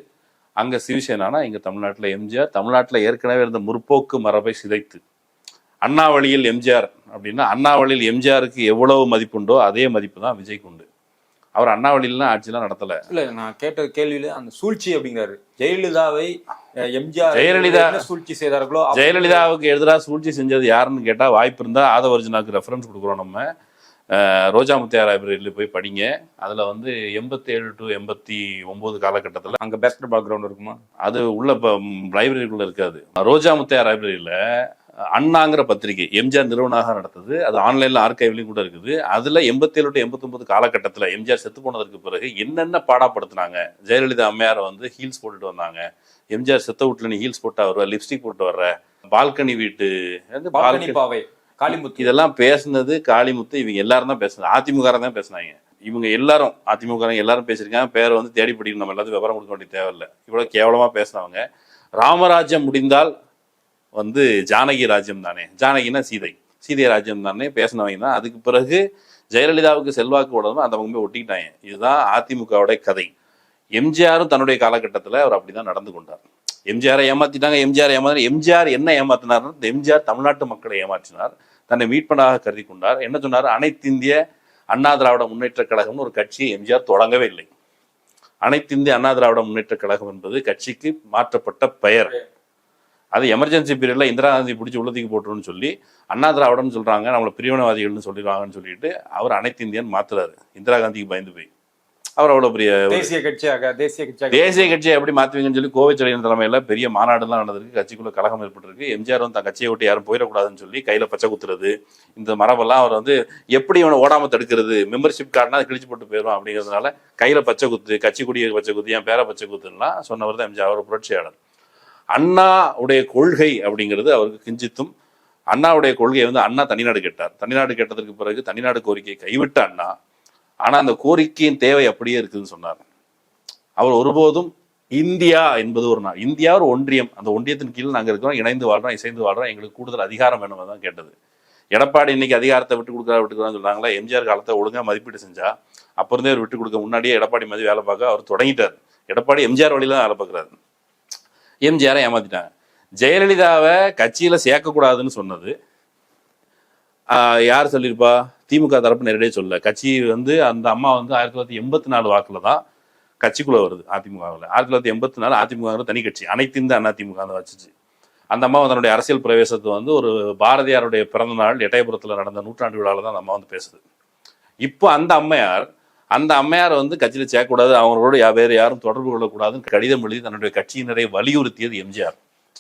அங்க சிவசேனானா இங்க தமிழ்நாட்டில் எம்ஜிஆர், தமிழ்நாட்டில் ஏற்கனவே இருந்த முற்போக்கு மரபை சிதைத்து அண்ணா வழியில் எம்ஜிஆர் அப்படின்னா அண்ணா வழியில் எம்ஜிஆருக்கு எவ்வளவு மதிப்புண்டோ அதே மதிப்பு தான் விஜய்க்கு உண்டு. அவர் அண்ணா வழியிலாம் ஆட்சியெல்லாம் நடத்தல.
இல்ல, நான் கேட்ட கேள்வியில அந்த சூழ்ச்சி அப்படிங்கிறாரு. ஜெயலலிதாவை எம்ஜிஆர் சூழ்ச்சி செய்தார்களோ,
ஜெயலலிதாவுக்கு எதிராக சூழ்ச்சி செஞ்சது யாருன்னு கேட்டா வாய்ப்பு இருந்தா ஆதவ அர்ஜுனாவுக்கு ரெஃபரன்ஸ் கொடுக்குறோம். நம்ம ரோஜா முத்தையா லைப்ரரியில் போய் படிங்க. அதுல வந்து 87 to 89 காலகட்டத்தில்
அங்க பெஸ்ட் பேக்ரவுண்ட் இருக்குமா?
அது உள்ள இப்போ லைப்ரரிக்குள்ள இருக்காது. ரோஜா முத்தையா லைப்ரரியில அண்ணாங்கிற பத்திரிகை எம்ஜிஆர் நிறுவனமாக நடத்துது. அது ஆன்லைன்ல ஆர்கைவ்லையும் கூட இருக்குது. அதுல 87 to 89 காலகட்டத்தில் எம்ஜிஆர் செத்து போனதற்கு பிறகு என்னென்ன பாடாப்படுத்தினாங்க. ஜெயலலிதா அம்மையாரை வந்து ஹீல்ஸ் போட்டுட்டு வந்தாங்க. எம்ஜிஆர் செத்த வீட்டுல நீ ஹீல்ஸ் போட்டா வருவ, லிப்ஸ்டிக் போட்டு வர்ற, பால்கனி வீட்டு
பாவை காளிமுத்து
இதெல்லாம் பேசுனது காளிமுத்து. இவங்க எல்லாரும் தான் பேசுனாங்க, அதிமுக தான் பேசினாங்க. இவங்க எல்லாரும் அதிமுக எல்லாரும் பேசியிருக்காங்க. பேரை வந்து தேடி படிக்கணும், நம்ம எல்லாத்தையும் விவரம் கொடுக்க வேண்டிய தேவையில்லை. இவ்வளவு கேவலமா பேசினவங்க. ராமராஜ்யம் முடிந்தால் வந்து ஜானகி ராஜ்யம் தானே, ஜானகினா சீதை ராஜ்யம் தானே பேசினவங்க தான். அதுக்கு பிறகு ஜெயலலிதாவுக்கு செல்வாக்கு உடனும் அந்த பக்கமே ஒட்டிக்கிட்டாங்க. இதுதான் அதிமுகவுடைய கதை. எம்ஜிஆரும் தன்னுடைய காலகட்டத்தில் அவர் அப்படிதான் நடந்து கொண்டார். எம்ஜிஆரை ஏமாத்திட்டாங்க. எம்ஜிஆர் என்ன ஏமாத்தினார்? எம்ஜிஆர் தமிழ்நாட்டு மக்களை ஏமாற்றினார், தன்னை மீட்பனாக கருதி கொண்டார். என்ன சொன்னார்? அனைத்து இந்திய அண்ணா திராவிட முன்னேற்ற கழகம்னு ஒரு கட்சியை எம்ஜிஆர் தொடங்கவே இல்லை. அனைத்து இந்திய அண்ணா திராவிட முன்னேற்ற கழகம் என்பது கட்சிக்கு மாற்றப்பட்ட பெயர். அது எமர்ஜென்சி பீரியட்ல இந்திரா காந்தி பிடிச்சி உள்ளத்துக்கு போட்டுருன்னு சொல்லி அண்ணா திராவிடம்னு சொல்றாங்க, நம்மளை பிரிவினவாதிகள்னு சொல்லிடுவாங்கன்னு சொல்லிட்டு அவர் அனைத்து இந்தியன் மாத்துறாரு. இந்திரா காந்திக்கு பயந்து போய் அவர் அவ்வளவு பெரிய
தேசிய
கட்சியை எப்படி மாத்துவீங்கன்னு சொல்லி கோவைச்செழியன் தலைமையில பெரிய மாநாடுலாம் நடந்திருக்கு. கட்சிக்குள்ள கலகம் ஏற்பட்டிருக்கு. எம்ஜிஆர் வந்து தன் கட்சியை விட்டு யாரும் போயிடக்கூடாதுன்னு சொல்லி கையில பச்சை குத்துறது, இந்த மரபெல்லாம் அவர் வந்து எப்படி இவனை ஓடாம தடுக்கிறது, மெம்பர்ஷிப் கார்டுனா கிழிச்சு போட்டு போயிடும் அப்படிங்கிறதுனால கையில பச்சை குத்து, கட்சி கொடியை பச்சை குத்து, என் பேரை பச்சை குத்துலாம் சொன்னவர் தான் எம்ஜிஆர். அவர் புரட்சியாளர். அண்ணா உடைய கொள்கை அப்படிங்கிறது அவருக்கு கிஞ்சித்தும். அண்ணாவுடைய கொள்கையை வந்து அண்ணா தனிநாடு கேட்டார். தனிநாடு கேட்டதற்கு பிறகு தனிநாடு கோரிக்கையை கைவிட்ட அண்ணா, ஆனா அந்த கோரிக்கையின் தேவை அப்படியே இருக்குதுன்னு சொன்னார். அவர் ஒருபோதும் இந்தியா என்பது ஒரு நாள், இந்தியா ஒரு ஒன்றியம், அந்த ஒன்றியத்தின் கீழ் நாங்கள் இருக்கிறோம், இணைந்து வாழ்றோம், இசைந்து வாழ்றோம், எங்களுக்கு கூடுதல் அதிகாரம் வேணும் தான் கேட்டது. எடப்பாடி இன்னைக்கு அதிகாரத்தை விட்டு கொடுக்குறான்னு சொல்றாங்களா? எம்ஜிஆர் காலத்தை ஒழுங்கா மதிப்பீடு செஞ்சா அப்ப இருந்தே அவர் விட்டு கொடுக்க முன்னாடியே எடப்பாடி வேலை பார்க்க அவர் தொடங்கிட்டார். எடப்பாடி எம்ஜிஆர் வழியில தான் வேலை பார்க்குறாரு. எம்ஜிஆரை ஏமாத்திட்டாங்க. ஜெயலலிதாவை கட்சியில சேர்க்கக்கூடாதுன்னு சொன்னது யார் சொல்லியிருப்பா? திமுக தரப்பு நேரடியாக சொல்ல. கட்சி வந்து அந்த அம்மா வந்து 1984 வாக்குல தான் கட்சிக்குள்ள வருது அதிமுகவில். 1984 அதிமுக தனி கட்சி, அனைத்து இந்த அதிமுக தான் வச்சுச்சு. அந்த அம்மா தன்னுடைய அரசியல் பிரவேசத்தை வந்து ஒரு பாரதியாருடைய பிறந்த நாள் எட்டயபுரத்தில் நடந்த 100ஆண்டு விழாவில் தான் அந்த அம்மா வந்து பேசுது. இப்போ அந்த அம்மையார் வந்து கட்சியில் சேர்க்கக்கூடாது, அவங்களோட வேறு யாரும் தொடர்பு கொள்ளக்கூடாதுன்னு கடிதம் எழுதி தன்னுடைய கட்சியினரை வலியுறுத்தியது எம்ஜிஆர்.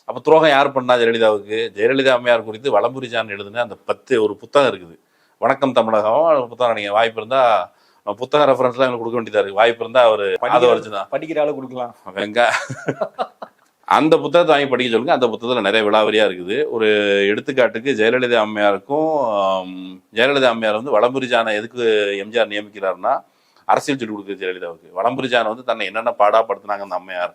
அப்போ துரோகம் யார் பண்ணா ஜெயலலிதாவுக்கு? ஜெயலலிதா அம்மையார் குறித்து வலம்புரி ஜான் எழுதுன அந்த 10 ஒரு புத்தகம் இருக்குது, வணக்கம் தமிழகம் புத்தகம். நீங்கள் வாய்ப்பு இருந்தா புத்தக ரெஃபரன்ஸ்லாம் எங்களுக்கு கொடுக்க வேண்டியதா இருக்கு. வாய்ப்பு இருந்தா அவர் அதை வச்சுதான்
படிக்கிற ஆளு கொடுக்கலாம்.
அந்த புத்தகத்தை வாங்கி படிக்க சொல்லுங்க. அந்த புத்தகத்தில் நிறைய விலாவரியா இருக்குது. ஒரு எடுத்துக்காட்டுக்கு ஜெயலலிதா அம்மையார் வந்து வலம்புரி ஜானை எதுக்கு எம்ஜிஆர் நியமிக்கிறாருன்னா அரசியல் சொல்லி கொடுக்குது ஜெயலலிதாவுக்கு. வலம்புரி ஜானை வந்து தன்னை என்னென்ன பாடாப்படுத்தினாங்க அந்த அம்மையார்,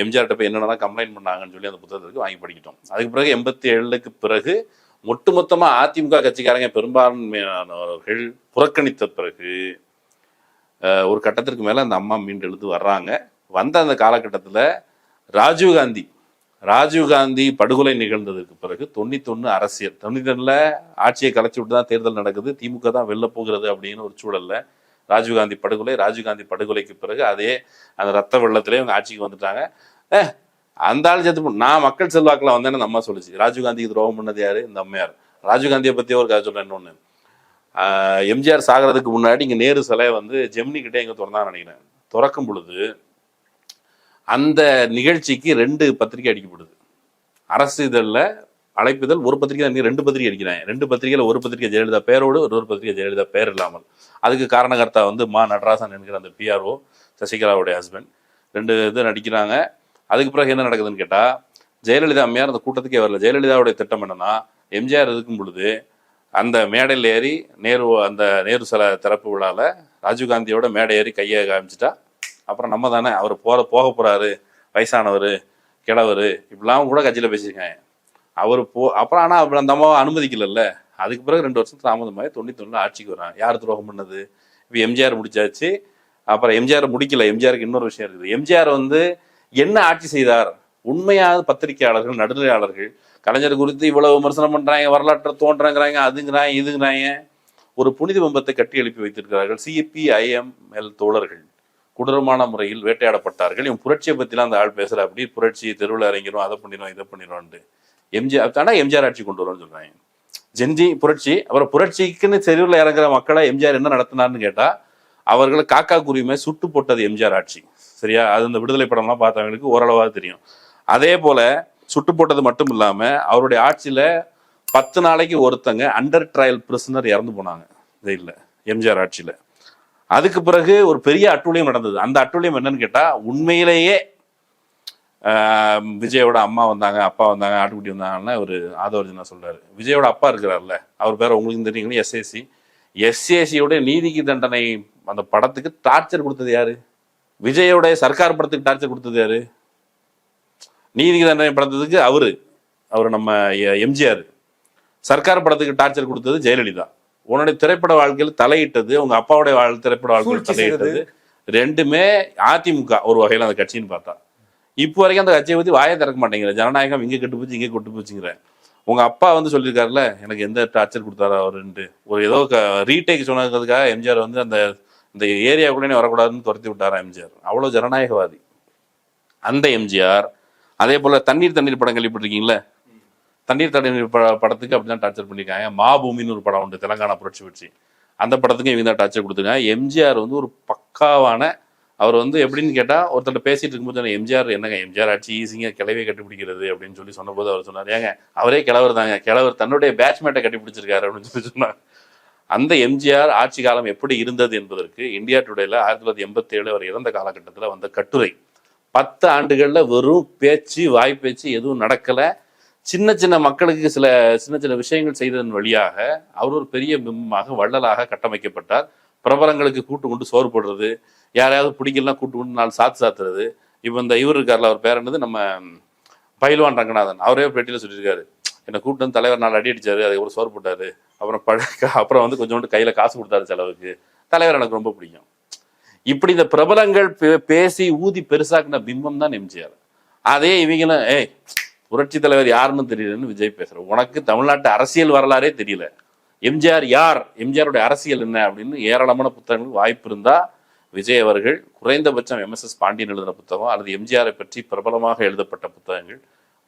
எம்ஜிஆர்கிட்ட போய் என்னென்ன கம்ப்ளைண்ட் பண்ணாங்கன்னு சொல்லி அந்த புத்தகத்துக்கு வாங்கி படிக்கிட்டோம். அதுக்கு பிறகு 87க்கு பிறகு ஒட்டுமொத்தமா அதிமுக கட்சிக்காரங்க பெரும்பான்மையானவர்கள் புறக்கணித்த பிறகு ஒரு கட்டத்திற்கு மேல அந்த அம்மா மீண்டு எழுந்து வர்றாங்க. வந்த அந்த காலகட்டத்தில் ராஜீவ்காந்தி படுகொலை நிகழ்ந்ததுக்கு பிறகு 91 அரசியல், 91ல் ஆட்சியை கலைச்சி விட்டு தான் தேர்தல் நடக்குது, திமுக தான் வெளில போகிறது அப்படின்னு ஒரு சூழல்ல ராஜீவ்காந்தி படுகொலைக்கு பிறகு அதே அந்த ரத்த வெள்ளத்திலே அவங்க ஆட்சிக்கு வந்துட்டாங்க. அந்த ஆள் சேர்த்து நான் மக்கள் செல்வாக்கில் வந்தேன்னு அந்த அம்மா சொல்லிச்சு. ராஜீவ்காந்திக்கு துரோகம் பண்ணது யாரு? இந்த அம்மையார். ராஜீவ்காந்தியை பத்தியே ஒரு கதை சொல்றேன். இன்னொன்னு, எம்ஜிஆர் சாகிறதுக்கு முன்னாடி இங்க நேரு சிலை வந்து ஜெமினி கிட்டே இங்க திறந்தான்னு நினைக்கிறேன். திறக்கும் பொழுது அந்த நிகழ்ச்சிக்கு 2 பத்திரிகை அடிக்கப்படுது. அரசு இதழில் அழைப்புதல் ஒரு பத்திரிகை, 2 பத்திரிகை அடிக்கிறாங்க. 2 பத்திரிகையில் ஒரு பத்திரிகை ஜெயலலிதா பேரோடு, ஒரு பத்திரிகை ஜெயலலிதா பேர் இல்லாமல். அதுக்கு காரணகர்த்தா வந்து மா நடராசன் என்கிற அந்த பிஆர்ஓ, சசிகலாவுடைய ஹஸ்பண்ட். 2 இது நடிக்கிறாங்க. அதுக்கு பிறகு என்ன நடக்குதுன்னு கேட்டா, ஜெயலலிதா அம்மையார் அந்த கூட்டத்துக்கே வரல. ஜெயலலிதாவுடைய திட்டம் என்னன்னா, எம்ஜிஆர் இருக்கும் பொழுது அந்த மேடையில் ஏறி நேரு சில திறப்பு விழால ராஜீவ்காந்தியோட மேடை ஏறி கையை காமிச்சிட்டா அப்புறம் நம்ம தானே அவர் போக போறாரு, வயசானவர், கிழவர், இப்படிலாம் கூட கட்சியில பேசியிருக்காங்க. அவர் அப்புறம் ஆனா அந்த அம்மாவை அனுமதிக்கல. அதுக்கு பிறகு 2 வருஷம் தாமதமாகி 91 ஆட்சிக்கு வராங்க. யார் துரோகம் பண்ணது? இப்போ எம்ஜிஆர் முடிச்சாச்சு. அப்புறம் எம்ஜிஆர் முடிக்கல. எம்ஜிஆருக்கு இன்னொரு விஷயம் இருக்குது. எம்ஜிஆர் வந்து என்ன ஆட்சி செய்தார்? உண்மையாக பத்திரிகையாளர்கள், நடுநிலையாளர்கள் கலைஞர் குறித்து இவ்வளவு விமர்சனம் பண்றாங்க, வரலாற்றை தோன்றாங்கிறாங்க, அதுங்கிறாங்க, இதுங்கிறாங்க. ஒரு புனித பிம்பத்தை கட்டி எழுப்பி வைத்திருக்கிறார்கள். CPIML தோழர்கள் கொடூரமான முறையில் வேட்டையாடப்பட்டார்கள். இவன் புரட்சியை பத்திலாம் அந்த ஆள் பேசுற, அப்படி புரட்சி தெருவில் இறங்கிடும், அதை பண்ணிடும், இதை பண்ணிடும்ட்டு. எம்ஜிஆர் ஆட்சி கொண்டு வரும்னு சொல்றாங்க. ஜென்ஜி புரட்சி. அப்புறம் புரட்சிக்குன்னு தெருவில் இறங்குற மக்களை எம்ஜிஆர் என்ன நடத்தினார்னு கேட்டா, அவர்களை காக்கா குருவிமே சுட்டு போட்டது எம்ஜிஆர் ஆட்சி. சரியா? அது இந்த விடுதலை படம்லாம் பார்த்தவங்களுக்கு ஓரளவாக தெரியும். அதே போல சுட்டு போட்டது மட்டும் இல்லாம அவருடைய ஆட்சியில 10 நாளைக்கு ஒருத்தங்க அண்டர் ட்ரையல் பிரிசனர் இறந்து போனாங்க ஜெயில, எம்ஜிஆர் ஆட்சியில. அதுக்கு பிறகு ஒரு பெரிய அட்டூழியம் நடந்தது. அந்த அட்டூழியம் என்னன்னு கேட்டா, உண்மையிலேயே விஜயோட அம்மா வந்தாங்க, அப்பா வந்தாங்க, ஆட்டுக்குட்டி வந்தாங்கன்னா ஒரு ஆதவர்ஜனா சொல்றாரு. விஜயோட அப்பா இருக்கிறார்ல, அவர் பேர் உங்களுக்கு தெரியுங்களா? எஸ்ஏசியோட நீதிக்கு தண்டனை அந்த படத்துக்கு டார்ச்சர் கொடுத்தது யாரு? விஜயோட சர்க்கார் படத்துக்கு டார்ச்சர் கொடுத்தது யாரு? நீதிக்கு தண்டனை படத்துக்கு அவரு நம்ம எம்ஜிஆர். சர்க்கார் படத்துக்கு டார்ச்சர் கொடுத்தது ஜெயலலிதா. உன்னுடைய திரைப்பட வாழ்க்கையில் தலையிட்டது உங்க அப்பாவுடைய திரைப்பட வாழ்க்கையில் தலையிட்டது ரெண்டுமே அதிமுக ஒரு வகையில் அந்த கட்சின்னு பார்த்தா. இப்போ வரைக்கும் அந்த கட்சியை பற்றி வாயை திறக்க மாட்டேங்கிற. ஜனநாயகம் இங்கே கெட்டு போச்சு, இங்கே கொட்டு போச்சுங்கிற. உங்க அப்பா வந்து சொல்லியிருக்காருல்ல, எனக்கு எந்த டார்ச்சர் கொடுத்தாரு அவருன்ட்டு. ஒரு ஏதோ ரீடேக் சொன்னதுக்காக எம்ஜிஆர் வந்து இந்த ஏரியாவுக்குள்ளே வரக்கூடாதுன்னு துரத்தி விட்டாரா எம்ஜிஆர். அவ்வளோ ஜனநாயகவாதி அந்த எம்ஜிஆர். அதே போல தண்ணீர் படம் கேள்விப்பட்டிருக்கீங்களா? தண்ணீர் படத்துக்கு அப்படிதான் டார்ச்சர் பண்ணியிருக்காங்க. மாபூமின்னு ஒரு படம் உண்டு, தெலங்கானா புரட்சி பற்றி. அந்த படத்துக்கும் இவங்க தான் டார்ச்சர் கொடுத்துருக்காங்க. எம்ஜிஆர் வந்து ஒரு பக்காவான அவர் வந்து எப்படின்னு கேட்டால், ஒருத்தர் பேசிட்டு இருக்கும்போது எம்ஜிஆர் என்னங்க எம்ஜிஆர் ஆட்சி ஈஸிங்க கிளவியை கட்டிப்பிடிக்கிறது அப்படின்னு சொல்லி சொன்னபோது அவர் சொன்னார், ஏங்க அவரே கிழவர் தாங்க, கிழவர் தன்னுடைய பேட்ச்மேட்டை கட்டிப்பிடிச்சிருக்காரு அப்படின்னு சொல்லி சொன்னார். அந்த எம்ஜிஆர் ஆட்சி காலம் எப்படி இருந்தது என்பதற்கு இந்தியா டுடேல 1987 அவர் இறந்த காலகட்டத்தில் வந்த கட்டுரை. 10 ஆண்டுகள்ல வெறும் பேச்சு, வாய் பேச்சு, எதுவும் நடக்கல. சின்ன சின்ன மக்களுக்கு சில சின்ன விஷயங்கள் செய்ததன் வழியாக அவர் ஒரு பெரிய பிம்பமாக, வள்ளலாக கட்டமைக்கப்பட்டார். பிரபலங்களுக்கு கூட்டு கொண்டு சோறு போடுறது, யாரையாவது பிடிக்கலாம் கூட்டு கொண்டு 4 சாத்துறது. இப்போ இந்த இவர் இருக்கார்ல, அவர் பேர் என்னது, நம்ம பயில்வான் ரங்கநாதன், அவரே பேட்டியில் சொல்லியிருக்காரு, என்னை கூட்டு வந்து தலைவர் 4 அடி அடிச்சாரு, அதுக்கப்புறம் சோறு போட்டாரு, அப்புறம் வந்து கொஞ்சோண்டு கையில காசு கொடுத்தாரு செலவுக்கு, தலைவர் எனக்கு ரொம்ப பிடிக்கும். இப்படி இந்த பிரபலங்கள் பேசி ஊதி பெருசாக்குன பிம்பம் தான் எம்ஜிஆர். அதே இவங்களும் புரட்சி தலைவர் யாருன்னு தெரியலன்னு விஜய் பேசுற. உனக்கு தமிழ்நாட்டு அரசியல் வரலாறே தெரியல. எம்ஜிஆர் யார், எம்ஜிஆருடைய அரசியல் என்ன அப்படின்னு ஏராளமான புத்தகங்கள் வாய்ப்பு இருந்தா விஜய் அவர்கள் குறைந்தபட்சம் எம்எஸ்எஸ் பாண்டியன் எழுதின புத்தகம் அல்லது எம்ஜிஆரை பற்றி பிரபலமாக எழுதப்பட்ட புத்தகங்கள்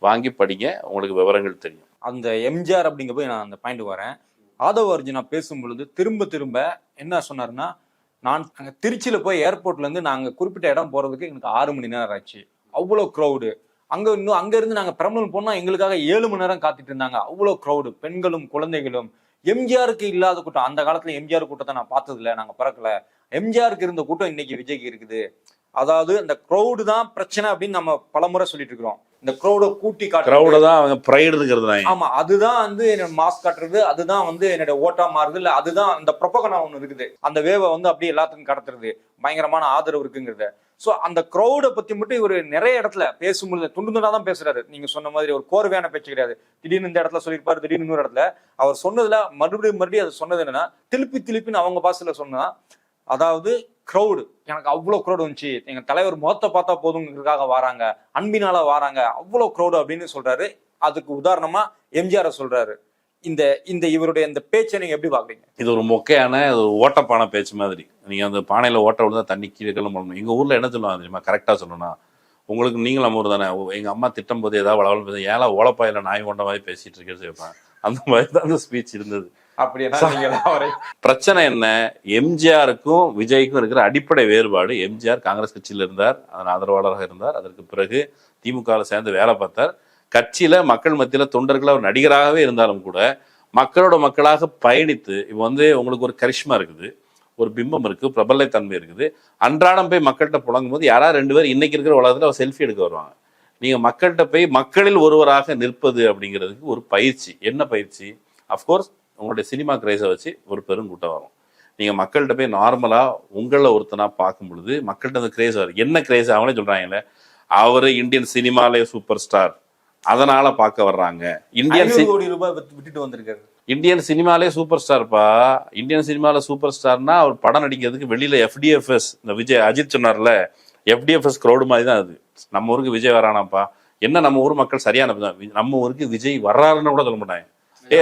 வாங்கி படிங்க, உங்களுக்கு விவரங்கள் தெரியும்.
அந்த எம்ஜிஆர் அப்படிங்க போய் நான் அந்த பாயிண்ட் வரேன். ஆதவ அர்ஜுனா பேசும் பொழுது திரும்ப திரும்ப என்ன சொன்னாருன்னா, நான் அங்கே திருச்சியில் போய் ஏர்போர்ட்லேருந்து நாங்கள் குறிப்பிட்ட இடம் போகிறதுக்கு எனக்கு 6 மணி நேரம் ஆச்சு, அவ்வளோ க்ரௌடு. அங்கேருந்து நாங்கள் பெரம்பலூர் போனால் எங்களுக்காக 7 மணி நேரம் காத்துட்டு இருந்தாங்க, அவ்வளோ க்ரௌடு, பெண்களும் குழந்தைகளும். எம்ஜிஆருக்கு இல்லாத கூட்டம், அந்த காலத்தில் எம்ஜிஆர் கூட்டத்தை நான் பார்த்ததில்ல, நாங்கள் பிறக்கல. எம்ஜிஆருக்கு இருந்த கூட்டம் இன்னைக்கு விஜய்க்கு இருக்குது. அதாவது அந்த க்ரௌடு தான் பிரச்சனை அப்படின்னு நம்ம பலமுறை சொல்லிட்டு இருக்கிறோம். இந்த க்ரௌட கூட்டி
காட்டுறது தான் அவங்க ப்ரைடுங்கிறது.
ஆமா, அதுதான் வந்து என்னோட மாஸ்க் காட்டுறது, அதுதான் வந்து என்னோட ஓட்டா மாறுது, இல்ல அதுதான் அந்த ப்ரொபகனா ஒண்ணு இருக்குது, அந்த வேவை வந்து அப்படியே எல்லாத்துக்கும் கடத்துறது, பயங்கரமான ஆதரவு இருக்குங்கிறத. சோ அந்த க்ரௌடை பத்தி மட்டும் இவர் நிறைய இடத்துல பேசும்போது துண்டு துண்டா தான் பேசுறாரு. நீங்க சொன்ன மாதிரி ஒரு கோர்வையான பேச்சு கிடையாது. திடீர்னு இந்த இடத்துல சொல்லியிருப்பாரு, திடீர்னு இன்னொரு இடத்துல அவர் சொன்னதுல மறுபடியும் அது சொன்னது என்னன்னா, திருப்பின்னு அவங்க பாசல சொன்னா, அதாவது க்ரௌடு, எனக்கு அவ்வளோ க்ரௌடு வந்துச்சு, எங்க தலைவர் முகத்தை பார்த்தா போதுங்கிறதுக்காக வராங்க, அன்பினால வராங்க, அவ்வளோ க்ரௌடு அப்படின்னு சொல்றாரு. அதுக்கு உதாரணமா எம்ஜிஆர் சொல்றாரு. இந்த இவருடைய இந்த பேச்சை நீங்க எப்படி பாக்குறீங்க?
இது ஒரு மொக்கையான ஓட்டப்பானை பேச்சு மாதிரி. நீங்க அந்த பானையில ஓட்ட விழுந்தா தண்ணி கீழே கிளம்பணும். எங்க ஊர்ல என்ன சொல்லுவாங்க தெரியுமா, கரெக்டா சொல்லணும்னா, உங்களுக்கு நீங்களும் நம்ம ஊர் தானே, எங்க அம்மா திட்டம் போது ஏதாவது வளவளம் பேச, ஏழா ஓலப்பாயில நாய் கொண்ட மாதிரி பேசிட்டு இருக்கேன்னு சொல்லிப்பாங்க. அந்த மாதிரி தான் அந்த ஸ்பீச் இருந்தது. பிரச்சனை என்ன, எம்ஜிஆருக்கும் விஜய்க்கும் இருக்கிற அடிப்படை வேறுபாடு, எம்ஜிஆர் காங்கிரஸ் கட்சியில இருந்தார், அதன் ஆதரவாளராக இருந்தார். அதற்கு பிறகு திமுகவில் சேர்ந்து வேலை பார்த்தார். கட்சியில மக்கள் மத்தியில தொண்டர்கள் அவர் நடிகராகவே இருந்தாலும் கூட மக்களோட மக்களாக பயணித்து, இப்போ வந்து உங்களுக்கு ஒரு கரிஷ்மா இருக்குது, ஒரு பிம்பம் இருக்கு, பிரபலத்தன்மை இருக்குது. அன்றாடம் போய் மக்கள்கிட்ட புழங்கும் போது யாராவது 2 பேர் இன்னைக்கு இருக்கிற உலகத்துல அவர் செல்ஃபி எடுக்க வருவாங்க. நீங்க மக்கள்கிட்ட போய் மக்களில் ஒருவராக நிற்பது அப்படிங்கிறதுக்கு ஒரு பயிற்சி. என்ன பயிற்சி? அஃப்கோர்ஸ் உங்களுடைய சினிமா கிரேஸை வச்சு ஒரு பெருங்கூட்டம் வரும். நீங்க மக்கள்கிட்ட போய் நார்மலா உங்களை ஒருத்தனா பார்க்கும் பொழுது மக்கள்கிட்ட அந்த கிரேஸ் வரும். என்ன கிரேஸ்? அவனே சொல்றாங்கல்ல, அவரு இந்தியன் சினிமாலே சூப்பர் ஸ்டார், அதனால பார்க்க வர்றாங்க.
இந்தியன் கோடி ரூபாய் விட்டுட்டு வந்திருக்காரு.
இந்தியன் சினிமாலே சூப்பர் ஸ்டார்ப்பா. இந்தியன் சினிமால சூப்பர் ஸ்டார்னா அவர் படம் நடிக்கிறதுக்கு வெளியில FDFS, இந்த விஜய் அஜித் சொன்னார்ல, FDFS க்ரௌடு மாதிரி தான் அது. நம்ம ஊருக்கு விஜய் வரானாப்பா, என்ன நம்ம ஊர் மக்கள் சரியான, நம்ம ஊருக்கு விஜய் வர்றாருன்னு கூட சொல்ல மாட்டாங்க.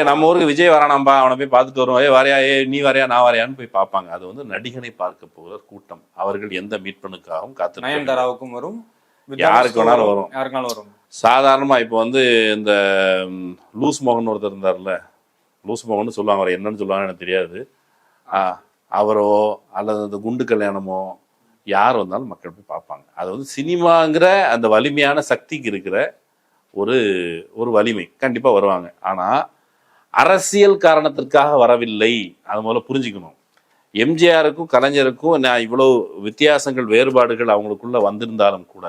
நம்ம ஊருக்கு விஜய் வரானாம்பா, அவனை போய் பார்த்துட்டு வருவோம், வரையா, நீ வரையா, நான் வரையான்னு போய் பார்ப்பாங்க. அது வந்து நடிகனை பார்க்க போகிற கூட்டம். அவர்கள் எந்த மீட்பனுக்காகவும் காத்து,
நயன்தாராவுக்கும் வரும்,
யாருக்கு வேணாலும் வரும். சாதாரணமா இப்போ வந்து இந்த லூஸ் மோகன் ஒருத்தர் இருந்தார்ல, லூஸ் மோகன் சொல்லுவாங்க, அவர் என்னன்னு சொல்லுவாங்க எனக்கு தெரியாது. அவரோ அல்லது அந்த குண்டு கல்யாணமோ யார் வந்தாலும் மக்கள் போய் பார்ப்பாங்க. அது வந்து சினிமாங்கிற அந்த வலிமையான சக்திக்கு இருக்கிற ஒரு வலிமை, கண்டிப்பா வருவாங்க. ஆனா அரசியல் காரணத்திற்காக வரவில்லை, அது முதல்ல புரிஞ்சுக்கணும். எம்ஜிஆருக்கும் கலைஞருக்கும் நான் இவ்வளவு வித்தியாசங்கள் வேறுபாடுகள் அவங்களுக்குள்ள வந்திருந்தாலும் கூட,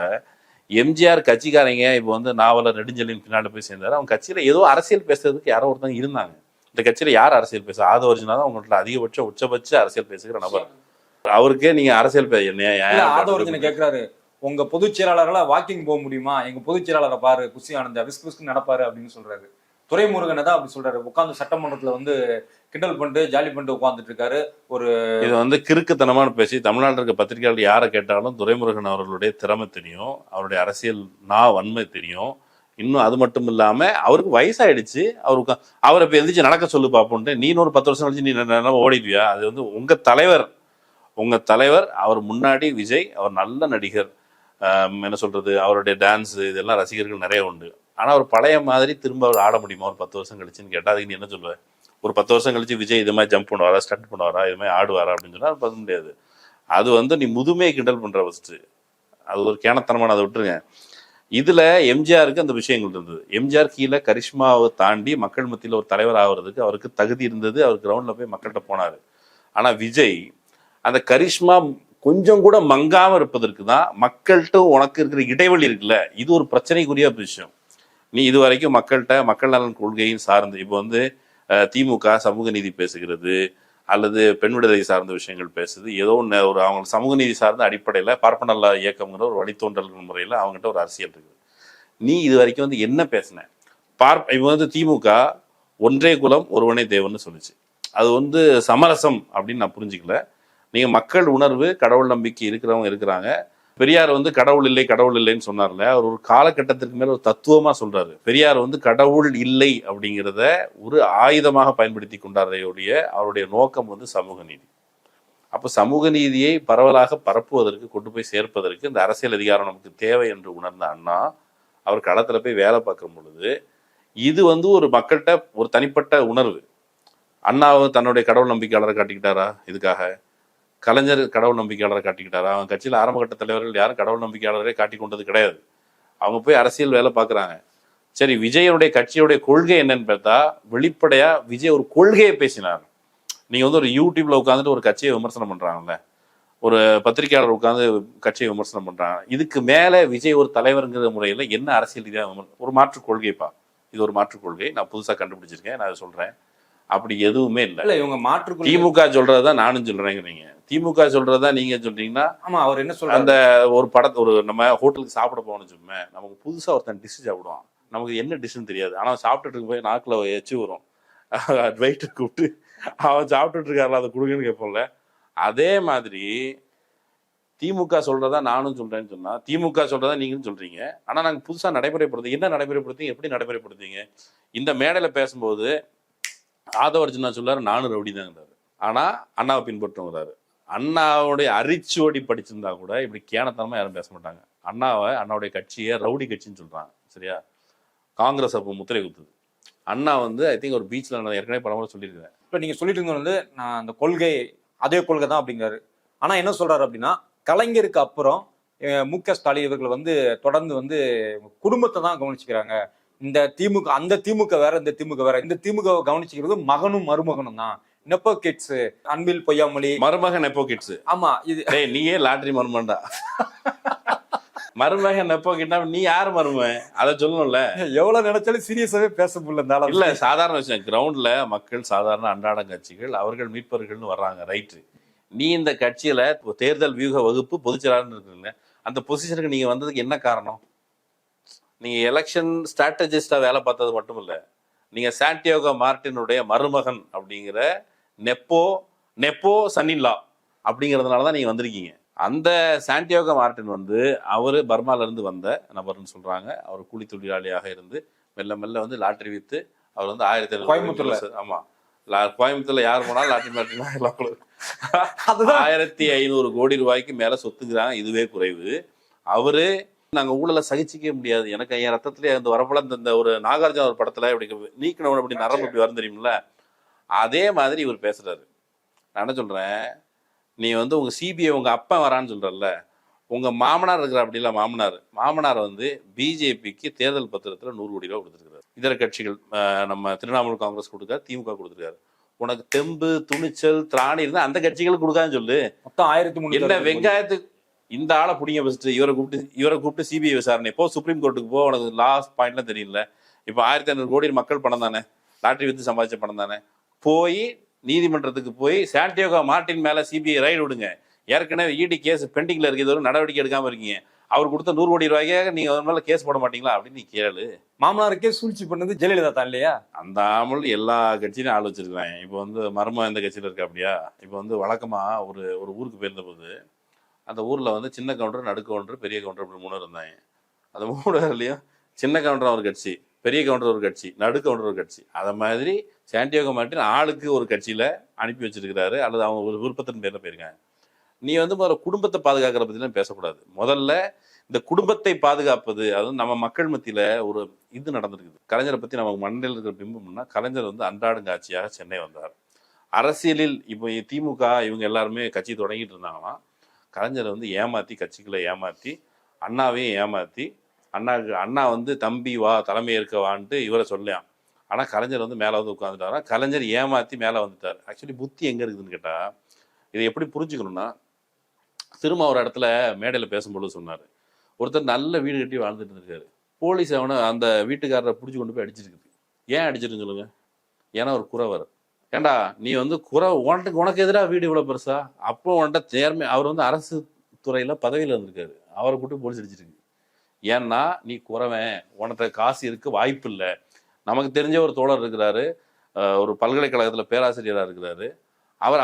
எம்ஜிஆர் கட்சிக்காரங்க இப்போ வந்து நாவலர் நெடுஞ்செழியன் பின்னாடி போய் சேர்ந்தாரு. அவங்க கட்சியில ஏதோ அரசியல் பேசுறதுக்கு யாரோ ஒருத்தங்க இருந்தாங்க. இந்த கட்சியில யார் அரசியல் பேச? ஆதவ அர்ஜுனா தான் அவங்கள்ட்ட அதிகபட்ச உச்சபட்ச அரசியல் பேசுகிற நபர். அவருக்கே நீங்க அரசியல்
ஆதவ அர்ஜுனா கேட்கிறாரு, உங்க பொதுச் செயலாளர்களா வாக்கிங் போக முடியுமா, எங்க பொதுச் செயலாளரை பாரு, குஷி ஆனந்தா விஸ்கு நடப்பாரு அப்படின்னு சொல்றாரு. துரைமுருகனை தான் அப்படி சொல்றாரு. உட்காந்து சட்டமன்றத்துல வந்து கிண்டல் பண்ணிட்டு ஜாலி பண்ணிட்டு உட்காந்துட்டு இருக்காரு. இது
வந்து கிறுக்குத்தனமான பேசி. தமிழ்நாட்டில் இருக்க பத்திரிகையாளர் யாரை கேட்டாலும் துரைமுருகன் அவர்களுடைய திறமை தெரியும், அவருடைய அரசியல் வன்மை தெரியும். இன்னும் அது மட்டும் இல்லாம அவருக்கு வயசாயிடுச்சு. அவரை இப்ப எந்திரிச்சு நடக்க சொல்லு பார்ப்போன்ட்டு, நீ ஒரு 10 வருஷம் கழிச்சு நீ ஓடிடுவியா? அது வந்து உங்க தலைவர் அவர் முன்னாடி விஜய், அவர் நல்ல நடிகர், என்ன சொல்றது, அவருடைய டான்ஸ் இதெல்லாம் ரசிகர்கள் நிறைய உண்டு. ஆனா அவர் பழைய மாதிரி திரும்ப அவர் ஆட முடியுமா ஒரு 10 வருஷம் கழிச்சுன்னு கேட்டா அதுக்கு நீ என்ன சொல்லுவேன்? ஒரு 10 வருஷம் கழிச்சு விஜய் இது மாதிரி ஜம்ப் பண்ணுவாரா, ஸ்டண்ட் பண்ணுவாரா, இது மாதிரி ஆடுவாரா அப்படின்னு சொன்னா அது பார்க்க முடியாது. அது வந்து நீ முதுமையை கிண்டல் பண்ற ஃபர்ஸ்ட், அது ஒரு கேனத்தனமான, அதை விட்டுருங்க. இதுல எம்ஜிஆருக்கு அந்த விஷயங்கள் இருந்தது. எம்ஜிஆர் கீழே கரிஷ்மாவை தாண்டி மக்கள் மத்தியில் ஒரு தலைவர் ஆகுறதுக்கு அவருக்கு தகுதி இருந்தது. அவர் கிரவுண்ட்ல போய் மக்கள்கிட்ட போனாரு. ஆனா விஜய் அந்த கரிஷ்மா கொஞ்சம் கூட மங்காம இருப்பதற்கு தான் மக்கள்கிட்ட உனக்கு இருக்கிற இடைவெளி இருக்குல்ல, இது ஒரு பிரச்சனைக்குரிய விஷயம். நீ இது வரைக்கும் மக்கள்கிட்ட மக்கள் நலன் கொள்கையும் சார்ந்து, இப்போ வந்து திமுக சமூக நீதி பேசுகிறது அல்லது பெண் விடுதலை சார்ந்த விஷயங்கள் பேசுது, ஏதோ ஒரு அவங்க சமூக நீதி சார்ந்த அடிப்படையில் பார்ப்பனல்லா இயக்கம்ங்கிற ஒரு வழித்தோன்றல் முறையில் அவங்ககிட்ட ஒரு அரசியல் இருக்குது. நீ இது வரைக்கும் வந்து என்ன பேசின? இப்போ வந்து திமுக ஒன்றே குலம் ஒருவனே தேவன்னு சொல்லிச்சு. அது வந்து சமரசம் அப்படின்னு நான் புரிஞ்சுக்கல. நீங்கள் மக்கள் உணர்வு, கடவுள் நம்பிக்கை இருக்கிறவங்க இருக்கிறாங்க, பெரியார் வந்து கடவுள் இல்லை கடவுள் இல்லைன்னு சொன்னார்ல, அவர் ஒரு காலகட்டத்திற்கு மேல ஒரு தத்துவமா சொல்றாரு. பெரியார் வந்து கடவுள் இல்லை அப்படிங்கிறத ஒரு ஆயுதமாக பயன்படுத்தி கொண்டாரையுடைய அவருடைய நோக்கம் வந்து சமூக நீதி. அப்ப சமூக நீதியை பரவலாக பரப்புவதற்கு, கொண்டு போய் சேர்ப்பதற்கு இந்த அரசியல் அதிகாரம் நமக்கு தேவை என்று உணர்ந்த அண்ணா அவர் களத்துல போய் வேலை பார்க்கும் பொழுது இது வந்து ஒரு மக்கள்கிட்ட ஒரு தனிப்பட்ட உணர்வு. அண்ணாவை தன்னுடைய கடவுள் நம்பிக்கையாளரை காட்டிக்கிட்டாரா? இதுக்காக கலைஞர் கடவுள் நம்பிக்கையாளரை காட்டிக்கிட்டாரா? அவங்க கட்சியில் ஆரம்ப கட்ட தலைவர்கள் யாரும் கடவுள் நம்பிக்கையாளரே காட்டி கொண்டது கிடையாது. அவங்க போய் அரசியல் வேலை பார்க்குறாங்க. சரி, விஜயனுடைய கட்சியுடைய கொள்கை என்னன்னு பார்த்தா வெளிப்படையா விஜய் ஒரு கொள்கையை பேசினார். நீங்க வந்து ஒரு யூடியூப்ல உட்காந்துட்டு ஒரு கட்சியை விமர்சனம் பண்றாங்கல்ல, ஒரு பத்திரிகையாளர் உட்காந்து கட்சியை விமர்சனம் பண்றாங்க. இதுக்கு மேல விஜய் ஒரு தலைவருங்கிற முறையில என்ன அரசியல் ரீதியாக ஒரு மாற்று கொள்கைப்பா, இது ஒரு மாற்று கொள்கை, நான் புதுசா கண்டுபிடிச்சிருக்கேன், நான் சொல்றேன். அப்படி எதுவுமே இல்லை.
இவங்க மாற்று
திமுக சொல்றதுதான் நானும் சொல்றேங்கிறீங்க. திமுக சொல்றதா நீங்க சொல்றீங்கன்னா,
ஆமா, அவர் என்ன சொல்றாரு? அந்த
ஒரு படத்தை ஒரு நம்ம ஹோட்டலுக்கு சாப்பிட போகணும்னு சொல்லுமே, நமக்கு புதுசா ஒருத்தன் டிஷ் சாப்பிடுவான், நமக்கு என்ன டிஷ்னு தெரியாது, ஆனா சாப்பிட்டுட்டு போய் நாக்குல எச்சு வரும், வெயிட்டர் கூப்பிட்டு அவன் சாப்பிட்டுட்டு இருக்காருல அதை கொடுங்கன்னு கேட்போம்ல. அதே மாதிரி திமுக சொல்றதா நானும் சொல்றேன்னு சொன்னா, திமுக சொல்றதா நீங்களும் சொல்றீங்க. ஆனா நாங்க புதுசா நடைமுறைப்படுத்தி என்ன நடைமுறைப்படுத்தி எப்படி நடைமுறைப்படுத்தீங்க? இந்த மேடையில பேசும்போது ஆதவ அர்ஜுனா சொல்லாரு நானும் ரவுடி தாங்கிறாரு, ஆனா அண்ணாவை பின்பற்றுங்கிறாரு. அண்ணாவுடைய அரிச்சுவடி படிச்சிருந்தா கூட இப்படி கேனத்தனமா யாரும் பேச மாட்டாங்க. அண்ணாவுடைய கட்சியை ரவுடி கட்சின்னு சொல்றாங்க. சரியா? காங்கிரஸ் அப்போ முத்திரை குத்துது. அண்ணா வந்து ஐ திங்க் ஒரு பீச்ல நான் ஏற்கனவே பலமுறை சொல்லியிருக்கேன்.
இப்ப நீங்க சொல்லிட்டு இருந்தது வந்து நான் அந்த கொள்கை அதே கொள்கை தான் அப்படிங்கிறாரு. ஆனா என்ன சொல்றாரு அப்படின்னா, கலைஞருக்கு அப்புறம் மு.க. ஸ்டாலின் இவர்கள் வந்து தொடர்ந்து வந்து குடும்பத்தை தான் கவனிச்சுக்கிறாங்க. இந்த திமுக, அந்த திமுக வேற, இந்த திமுக வேற. இந்த திமுக கவனிச்சுக்கிறது மகனும் மருமகனும் தான். நெப்போ கிட்ஸ், அன்பில் பொய்யாமொழி
மருமகன் நெப்போ கிட்ஸ்.
ஆமா, இது
நீயே லாட்டரி மருமகன்டா. மருமகன் நெப்போ கிட்டா நீ யாரு மருமகன் அதை சொல்லணும்ல.
எவ்வளவு நினைச்சாலும் சீரியஸாவே பேச முடியல.
இல்ல, சாதாரண விஷயம். கிரவுண்ட்ல மக்கள் சாதாரண அன்றாட கட்சிகள் அவர்கள் மீட்பர்கள்னு வர்றாங்க, ரைட்டு. நீ இந்த கட்சியில தேர்தல் வியூக வகுப்பு பொதுச்செயலாளர் இருக்குல்ல, அந்த பொசிஷனுக்கு நீங்க வந்ததுக்கு என்ன காரணம்? நீங்க எலெக்ஷன் ஸ்ட்ராட்டஜிஸ்டா வேலை பார்த்தது மட்டும் இல்ல, நீங்க சாண்டியாகோ மார்டினுடைய மருமகன் அப்படிங்கிற நெப்போ சன்னின்லா அப்படிங்கிறதுனாலதான் நீங்க வந்திருக்கீங்க. அந்த சாண்டியாகோ மார்டின் வந்து அவரு பர்மால இருந்து வந்த நபர்னு சொல்றாங்க. அவர் கூலி தொழிலாளியாக இருந்து மெல்ல மெல்ல வந்து லாட்டரி வித்து அவர் வந்து 1700
கோயம்புத்தூர்ல,
ஆமா கோயம்புத்தூர்ல யார் போனாலும் லாட்டரி மார்டினா 1500 கோடி ரூபாய்க்கு மேல சொத்துக்கிறாங்க. இதுவே குறைவு. அவரு நாங்க ஊழல சகிச்சிக்க முடியாது, எனக்கு என் ரத்தத்திலே அந்த வரப்போல இந்த ஒரு நாகார்ஜுன ஒரு படத்துல இப்படி நீக்கணும் அப்படி நரம்பு இப்படி வரும் தெரியுமில்ல, அதே மாதிரி இவர் பேசுறாரு. நான் என்ன சொல்றேன், நீ வந்து உங்க சிபிஐ உங்க அப்பா வரான்னு சொல்றல்ல, உங்க மாமனார் இருக்கிற அப்படி இல்ல, மாமனார் வந்து பிஜேபிக்கு தேர்தல் பத்திரத்துல 100 கோடி ரூபாய் கொடுத்துருக்காரு. இதர கட்சிகள் நம்ம திரிணாமுல் காங்கிரஸ் கொடுக்காரு, திமுக கொடுத்துருக்காரு. உனக்கு தெம்பு துணிச்சல் திராணி இருந்தா அந்த கட்சிகளுக்கு கொடுக்காதுன்னு சொல்லு.
மொத்தம் 1300.
என்ன வெங்காயத்துக்கு இந்த ஆளை பிடிங்க ஃபர்ஸ்ட், இவரை கூப்பிட்டு சிபிஐ விசாரணை போ, சுப்ரீம் கோர்ட்டுக்கு போ, உனக்கு லாஸ்ட் பாயிண்ட்லாம் தெரியல. இப்போ 1500 கோடி மக்கள் பணம் தானே, லாட்டரி வித்து சம்பாதிச்ச பணம் தானே, போய் நீதிமன்றத்துக்கு போய் சாண்டியாகோ மார்டின் மேல சிபிஐ ரைடு விடுங்க. ஏற்கனவே இடி கேஸ் பெண்டிங்ல இருக்கு, இது ஒரு நடவடிக்கை எடுக்காம இருக்கீங்க. அவர் கொடுத்த 100 கோடி ரூபாய்க்காக நீங்க ஒரு மேல கேஸ் போட மாட்டீங்களா அப்படின்னு நீ கேளு.
மாமனாருக்கே சூழ்ச்சி பண்ணது ஜெயலலிதா தான் இல்லையா?
அந்த ஆமல் எல்லா கட்சியிலும் ஆள் வச்சிருக்காங்க. இப்போ வந்து மர்மம் எந்த கட்சியில இருக்கா அப்படியா? இப்போ வந்து வழக்கமா ஒரு ஊருக்கு போயிருந்த போது அந்த ஊர்ல வந்து சின்ன கவுண்டர், நடு கவுண்டர், பெரிய கவுண்டர் அப்படி 3 இருந்தாங்க. அந்த 3 பேர்லயும் சின்ன கவுண்டர் ஒரு கட்சி, பெரிய கவுண்டர் ஒரு கட்சி, நடு கவுண்டர் ஒரு கட்சி. அத மாதிரி சாண்டியாகோ மார்டின் ஆளுக்கு ஒரு கட்சியில அனுப்பி வச்சிருக்கிறாரு, அல்லது அவங்க ஒரு விருப்பத்தின் பேர்ல போயிருக்காங்க. நீ வந்து முதல்ல குடும்பத்தை பாதுகாக்கிற பத்திலாம் பேசக்கூடாது. முதல்ல இந்த குடும்பத்தை பாதுகாப்பது, அதுவும் நம்ம மக்கள் மத்தியில ஒரு இது நடந்திருக்குது. கலைஞரை பத்தி நமக்கு மண்ணில் இருக்கிற பிம்பம்னா, கலைஞர் வந்து அன்றாடங்காட்சியாக சென்னை வந்தார். அரசியலில் இப்போ திமுக இவங்க எல்லாருமே கட்சி தொடங்கிட்டு இருந்தாங்களாம். கலைஞரை வந்து ஏமாத்தி, கட்சிகளை ஏமாத்தி, அண்ணாவையும் ஏமாத்தி, அண்ணா வந்து தம்பி வா தலைமை ஏற்க வான்ட்டு இவரை சொல்லலாம். ஆனா கலைஞர் வந்து மேல வந்து உட்காந்துட்டாரா, கலைஞர் ஏமாத்தி மேல வந்துட்டார். ஆக்சுவலி புத்தி எங்க இருக்குதுன்னு கேட்டா, இதை எப்படி புரிஞ்சுக்கணும்னா, திரும்ப ஒரு இடத்துல மேடையில பேசும்பொழுது சொன்னாரு, ஒருத்தர் நல்ல வீடு கட்டி வாழ்ந்துட்டு இருக்காரு, போலீஸ் அவனை அந்த வீட்டுக்காரரை பிடிச்சி கொண்டு போய் அடிச்சிருக்குது. ஏன் அடிச்சிருக்குன்னு சொல்லுங்க? ஏன்னா ஒரு குறவர். ஏண்டா நீ வந்து உனக்கு எதிராக வீடு இவ்வளவு பெருசா? அப்போ உன்கிட்ட நேர்மை, அவர் வந்து அரசு துறையில பதவியில இருந்திருக்காரு, அவரை கூட்டு போலீஸ் அடிச்சிருக்கு. ஏன்னா நீ குறவன், உனக்கு காசு இருக்கு, வாய்ப்பு இல்லை. நமக்கு தெரிஞ்ச ஒரு தோழர் இருக்கிறாரு, ஒரு பல்கலைக்கழகத்துல பேராசிரியரா இருக்கிறாரு. அவர்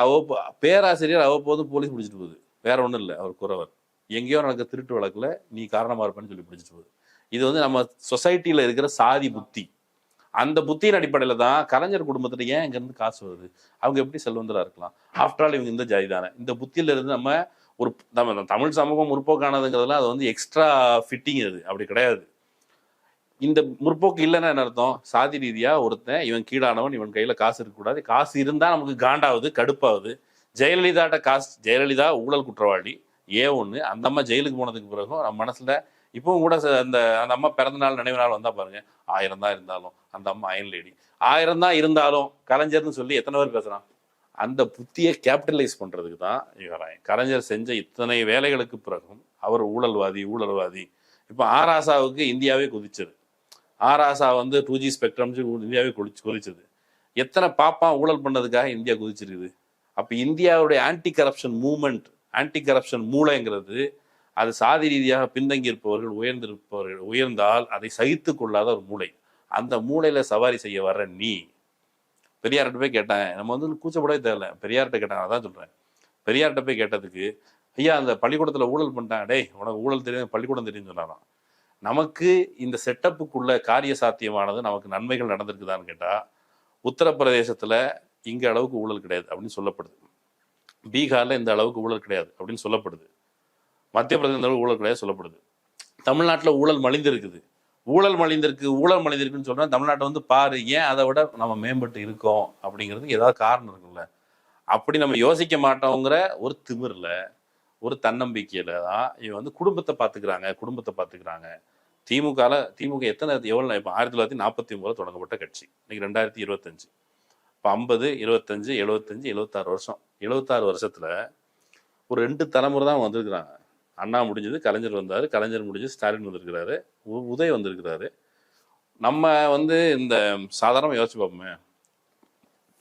பேராசிரியர் அவ்வப்போது போலீஸ் பிடிச்சிட்டு போகுது, வேற ஒன்றும் இல்லை, அவர் குறவர். எங்கேயோ நடக்க திருட்டு வழக்குல நீ காரணமா இருப்பேன்னு சொல்லி பிடிச்சிட்டு போகுது. இது வந்து நம்ம சொசைட்டில இருக்கிற சாதி புத்தி. அந்த புத்தியின் அடிப்படையில தான் கலைஞர் குடும்பத்துல ஏன் இங்க இருந்து காசு வருது, அவங்க எப்படி செல்வந்தரா இருக்கலாம், ஆஃப்டர் ஆல் இவங்க இந்த ஜாதி தானே. இந்த புத்தியில இருந்து நம்ம தமிழ் சமூகம் முற்போக்கானதுங்கிறதுலாம் அது வந்து எக்ஸ்ட்ரா ஃபிட்டிங். அது அப்படி கிடையாது. இந்த முற்போக்கு இல்லைன்னா என்ன அர்த்தம், சாதி ரீதியா ஒருத்தன் இவன் கீழானவன், இவன் கையில காசு இருக்கக்கூடாது, காசு இருந்தா நமக்கு காண்டாவது கடுப்பாவது. ஜெயலலிதா ஊழல் குற்றவாளி ஒண்ணு. அந்த அம்மா ஜெயிலுக்கு போனதுக்கு பிறகும் நம்ம மனசுல இப்பவும் கூட அந்த அந்த அம்மா பிறந்த நாள் நினைவு நாள் வந்தா பாருங்க, 1000 தான் இருந்தாலும் அந்த அம்மா அயன் லேடி, 1000 தான் இருந்தாலும் கலைஞர்னு சொல்லி எத்தனை பேர் பேசுறான். அந்த புத்தியை கேபிட்டலைஸ் பண்றதுக்கு தான் இவராய் கலைஞர் செஞ்ச இத்தனை வேலைகளுக்கு பிறகும் அவர் ஊழல்வாதி. இப்ப ஆராசாவுக்கு இந்தியாவே குதிச்சது. ஆராசா வந்து 2G ஸ்பெக்ட்ரம் இந்தியாவே குதிச்சது. எத்தனை பாப்பான் ஊழல் பண்ணதுக்காக இந்தியா குதிச்சிருக்குது. அப்ப இந்தியாவுடைய ஆன்டி கரப்ஷன் மூளைங்கிறது அது சாதி ரீதியாக பின்தங்கி இருப்பவர்கள் உயர்ந்தால் அதை சகித்து கொள்ளாத ஒரு மூளை. அந்த மூளையில சவாரி செய்ய வர்ற நீ பெரியார்கிட்ட போய் கேட்டேன். நம்ம வந்து கூச்சப்படவே தேவையில்ல. பெரியார்கிட்ட கேட்டாங்க, அதான் சொல்றேன். பெரியார்கிட்ட போய் கேட்டதுக்கு, ஐயா அந்த பள்ளிக்கூடத்துல ஊழல் பண்ணிட்டாங்க, டேய் உனக்கு ஊழல் தெரியும், பள்ளிக்கூடம் தெரியும் சொன்னாராம். நமக்கு இந்த செட்டப்புக்குள்ள காரிய சாத்தியமானது நமக்கு நன்மைகள் நடந்திருக்குதான்னு கேட்டா, உத்தரப்பிரதேசத்துல இங்க அளவுக்கு ஊழல் கிடையாது அப்படின்னு சொல்லப்படுது. பீகார்ல இந்த அளவுக்கு ஊழல் கிடையாது அப்படின்னு சொல்லப்படுது. மத்திய பிரதேச ஊழல் கிடையாது சொல்லப்படுது. தமிழ்நாட்டில் ஊழல் மலிந்திருக்குன்னு சொன்னா தமிழ்நாட்டை வந்து பாரு, ஏன் அதை விட நம்ம மேம்பட்டு இருக்கோம் அப்படிங்கிறதுக்கு ஏதாவது காரணம் இருக்குல்ல. அப்படி நம்ம யோசிக்க மாட்டோங்கிற ஒரு திமிர்ல, ஒரு தன்னம்பிக்கையில தான் இவன் வந்து குடும்பத்தை பார்த்துக்கிறாங்க. திமுக எவ்வளவு இப்போ 1949 தொடங்கப்பட்ட கட்சி, இன்னைக்கு 2025. இப்போ 50, 25, 75, 76 வருஷம். 76 வருஷத்துல ஒரு 2 தலைமுறை தான் வந்திருக்கிறாங்க. அண்ணா முடிஞ்சது, கலைஞர் வந்தாரு, கலைஞர் முடிஞ்சது, ஸ்டாலின் வந்திருக்கிறாரு, உதய் வந்திருக்கிறாரு. நம்ம வந்து இந்த சாதாரண யோசிச்சு பார்ப்போமே,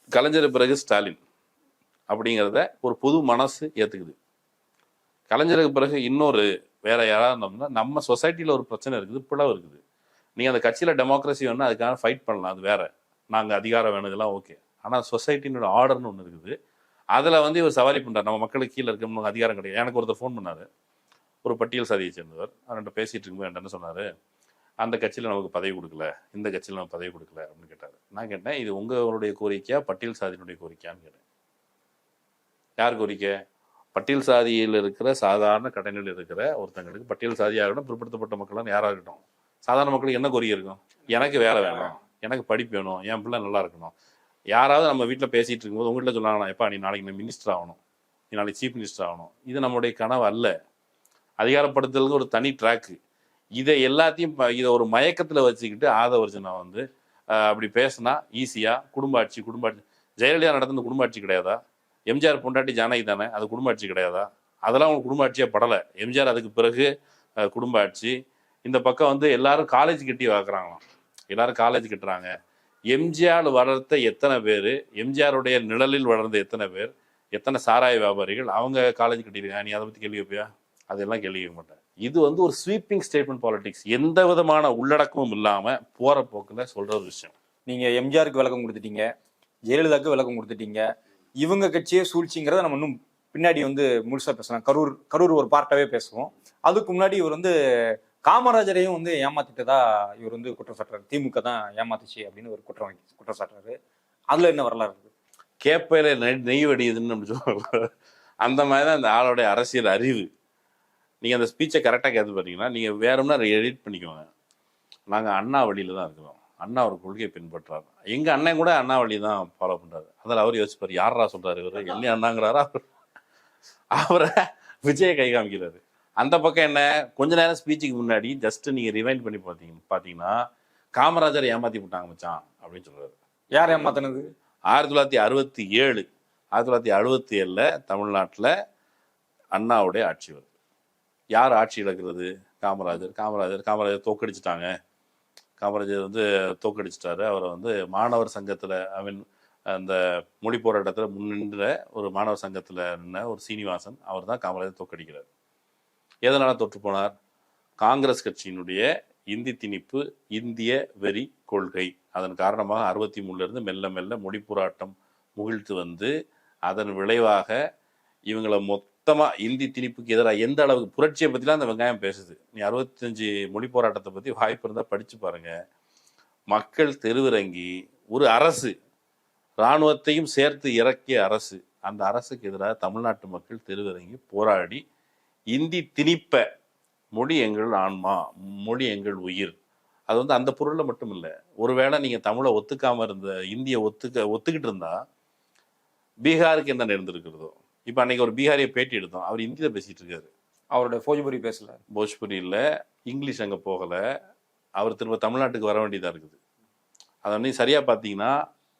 கலைஞர் பிறகு ஸ்டாலின் அப்படிங்கிறத ஒரு பொது மனசு ஏத்துக்குது. கலைஞருக்கு பிறகு இன்னொரு வேற யாராவது இருந்தோம்னா நம்ம சொசைட்டில ஒரு பிரச்சனை இருக்குது, பிளவு இருக்குது. நீங்க அந்த கட்சியில டெமோக்ரஸி வேணும்னா அதுக்காக ஃபைட் பண்ணலாம், அது வேற. நாங்க அதிகாரம் வேணும், இதெல்லாம் ஓகே. ஆனா சொசைட்டினோட ஆர்டர்னு ஒன்று இருக்குது. அதுல வந்து இவர் சவாரி பண்றாரு, நம்ம மக்களுக்கு கீழே இருக்கணும், அதிகாரம் கிடையாது. எனக்கு ஒருத்தர் ஃபோன் பண்ணாரு, ஒரு பட்டியல் சாதியை சேர்ந்தவர். அவன்கிட்ட பேசிட்டு இருக்கும்போது என்ன சொன்னாரு, அந்த கட்சியில நமக்கு பதவி கொடுக்கல, இந்த கட்சியில நமக்கு பதவி கொடுக்கல அப்படின்னு கேட்டாரு. நான் கேட்டேன், இது உங்களுடைய கோரிக்கையா பட்டியல் சாதியினுடைய கோரிக்கையான்னு கேட்டேன். யார் கோரிக்கை? பட்டியல் சாதியில் இருக்கிற சாதாரண கடைநிலையில் இருக்கிற ஒருத்தங்களுக்கு, பட்டியல் சாதியாக இருக்கட்டும், பிற்படுத்தப்பட்ட மக்கள் யாராக இருக்கட்டும், சாதாரண மக்களுக்கு என்ன கோரிக்கை இருக்கும்? எனக்கு வேலை வேணும், எனக்கு படிப்பு வேணும், என் பிள்ளை நல்லா இருக்கணும். யாராவது நம்ம வீட்டில் பேசிட்டு இருக்கும்போது உங்க வீட்டில் சொன்னாங்கன்னா, எப்பா நீ நாளைக்கு மினிஸ்டர் ஆகணும், நீ நாளைக்கு சீஃப் மினிஸ்டர் ஆகணும். இது நம்மளுடைய கனவு அல்ல. அதிகாரப்படுத்துறதுக்கு ஒரு தனி ட்ராக்கு. இதை எல்லாத்தையும் இதை ஒரு மயக்கத்தில் வச்சுக்கிட்டு ஆதவர்ஜனா வந்து அப்படி பேசினா ஈஸியா குடும்ப ஆட்சி ஜெயலலிதா நடந்த குடும்ப ஆட்சி கிடையாதா? எம்ஜிஆர் பொண்டாட்டி ஜானகி தானே, அது குடும்ப ஆட்சி கிடையாதா? அதெல்லாம் உங்களுக்கு குடும்ப ஆட்சியா படலை. எம்ஜிஆர் அதுக்கு பிறகு குடும்ப ஆட்சி. இந்த பக்கம் வந்து எல்லாரும் காலேஜ் கட்டி வாக்குறாங்களாம், எல்லாரும் காலேஜ் கட்டுறாங்க. எம்ஜிஆர் வளர்த்த எத்தனை பேர், எம்ஜிஆருடைய நிழலில் வளர்ந்த எத்தனை பேர், எத்தனை சாராய வியாபாரிகள் அவங்க காலேஜ் கட்டியிருக்காங்க. நீ அதை பத்தி கேள்வி வைப்பியா? அதெல்லாம் கேள்வி கேட்க மாட்டேன். இது வந்து ஒரு ஸ்வீப்பிங் ஸ்டேட்மெண்ட் பாலிடிக்ஸ், எந்த விதமான உள்ளடக்கமும் இல்லாம போற போக்குல சொல்ற ஒரு விஷயம்.
நீங்க எம்ஜிஆருக்கு விளக்கம் கொடுத்துட்டீங்க, ஜெயலலிதாவுக்கு விளக்கம் கொடுத்துட்டீங்க. இவங்க கட்சியே சூழ்ச்சிங்கிறத நம்ம இன்னும் பின்னாடி வந்து முழுசா பேசலாம். கரூர் ஒரு பார்ட்டாவே பேசுவோம். அதுக்கு முன்னாடி இவர் வந்து காமராஜரையும் வந்து ஏமாத்திட்டதா இவர் வந்து குற்றம் சாட்டுறாரு. திமுக தான் ஏமாத்துச்சு அப்படின்னு ஒரு குற்றம் சாட்டுறாரு. அதுல என்ன வரலாறு இருக்கு?
கேப்பையில நெய் வடியுதுன்னு நம்ம சொல்லுவோம். அந்த மாதிரிதான் இந்த ஆளோடைய அரசியல் அறிவு. நீங்க அந்த ஸ்பீச்சை கரெக்டா கேட்டு பார்த்தீங்கன்னா நீங்க வேறும்னா எடிட் பண்ணிக்கோங்க. நாங்க அண்ணா வழியில தான் இருக்கிறோம், அண்ணா ஒரு கொள்கையை பின்பற்றாரு, எங்க அண்ணன் கூட அண்ணா வழி தான் ஃபாலோ பண்றாரு. அதில் அவர் யோசிப்பாரு, யாரா சொல்றாரு இவரு, என்ன அண்ணாங்கிறாரா? அவரை விஜயை கை காமிக்கிறாரு. அந்த பக்கம் என்ன, கொஞ்ச நேரம் ஸ்பீச்சுக்கு முன்னாடி ஜஸ்ட் நீங்க ரிவைண்ட் பண்ணி பாத்தீங்கன்னா காமராஜர் ஏமாத்தி விட்டாங்க மச்சான் அப்படின்னு சொல்றாரு.
யார் ஏமாத்தினது?
1967 தமிழ்நாட்டில் அண்ணாவுடைய ஆட்சி வருது. யார் ஆட்சி இழக்கிறது? காமராஜர் தோக்கடிச்சிட்டாங்க. காமராஜர் வந்து தோக்கடிச்சிட்டாரு. அவரை வந்து மாணவர் சங்கத்தில் அந்த மொழி போராட்டத்தில் முன்னின்ற ஒரு மாணவர் சங்கத்தில் நின்ன ஒரு சீனிவாசன், அவர் தான் காமராஜர் தோக்கடிக்கிறார். எதனால தோற்று போனார்? காங்கிரஸ் கட்சியினுடைய இந்தி திணிப்பு, இந்திய வெறி கொள்கை. அதன் காரணமாக 63 மெல்ல மெல்ல மொழி போராட்டம் முகிழ்த்து வந்து அதன் விளைவாக இவங்களை மொத்தமாக இந்தி திணிப்புக்கு எதிராக எந்த அளவுக்கு புரட்சியை பற்றிலாம் அந்த வெங்காயம் பேசுது. நீ 65 மொழி போராட்டத்தை பற்றி வாய்ப்பு இருந்தால் படித்து பாருங்கள். மக்கள் தெருவிறங்கி ஒரு அரசு இராணுவத்தையும் சேர்த்து இறக்கிய அரசு, அந்த அரசுக்கு எதிராக தமிழ்நாட்டு மக்கள் தெருவிறங்கி போராடி இந்தி திணிப்ப மொழி எங்கள் ஆன்மா, மொழி எங்கள் உயிர், அது வந்து அந்த பொருளில் மட்டும் இல்லை. ஒருவேளை நீங்கள் தமிழை ஒத்துக்காமல் இருந்த இந்தியை ஒத்துக்கிட்டு இருந்தா பீகாருக்கு என்ன நடந்திருக்கிறதோ. இப்போ அன்னைக்கு ஒரு பீகாரியை பேட்டி எடுத்தோம், அவர் ஹிந்தியில் பேசிட்டு இருக்காரு.
அவரோட போஜ்புரி பேசல,
போஜ்புரி இல்லை, இங்கிலீஷ் அங்கே போகலை. அவர் திரும்ப தமிழ்நாட்டுக்கு வர வேண்டியதாக இருக்குது. அதை வந்து சரியாக பார்த்தீங்கன்னா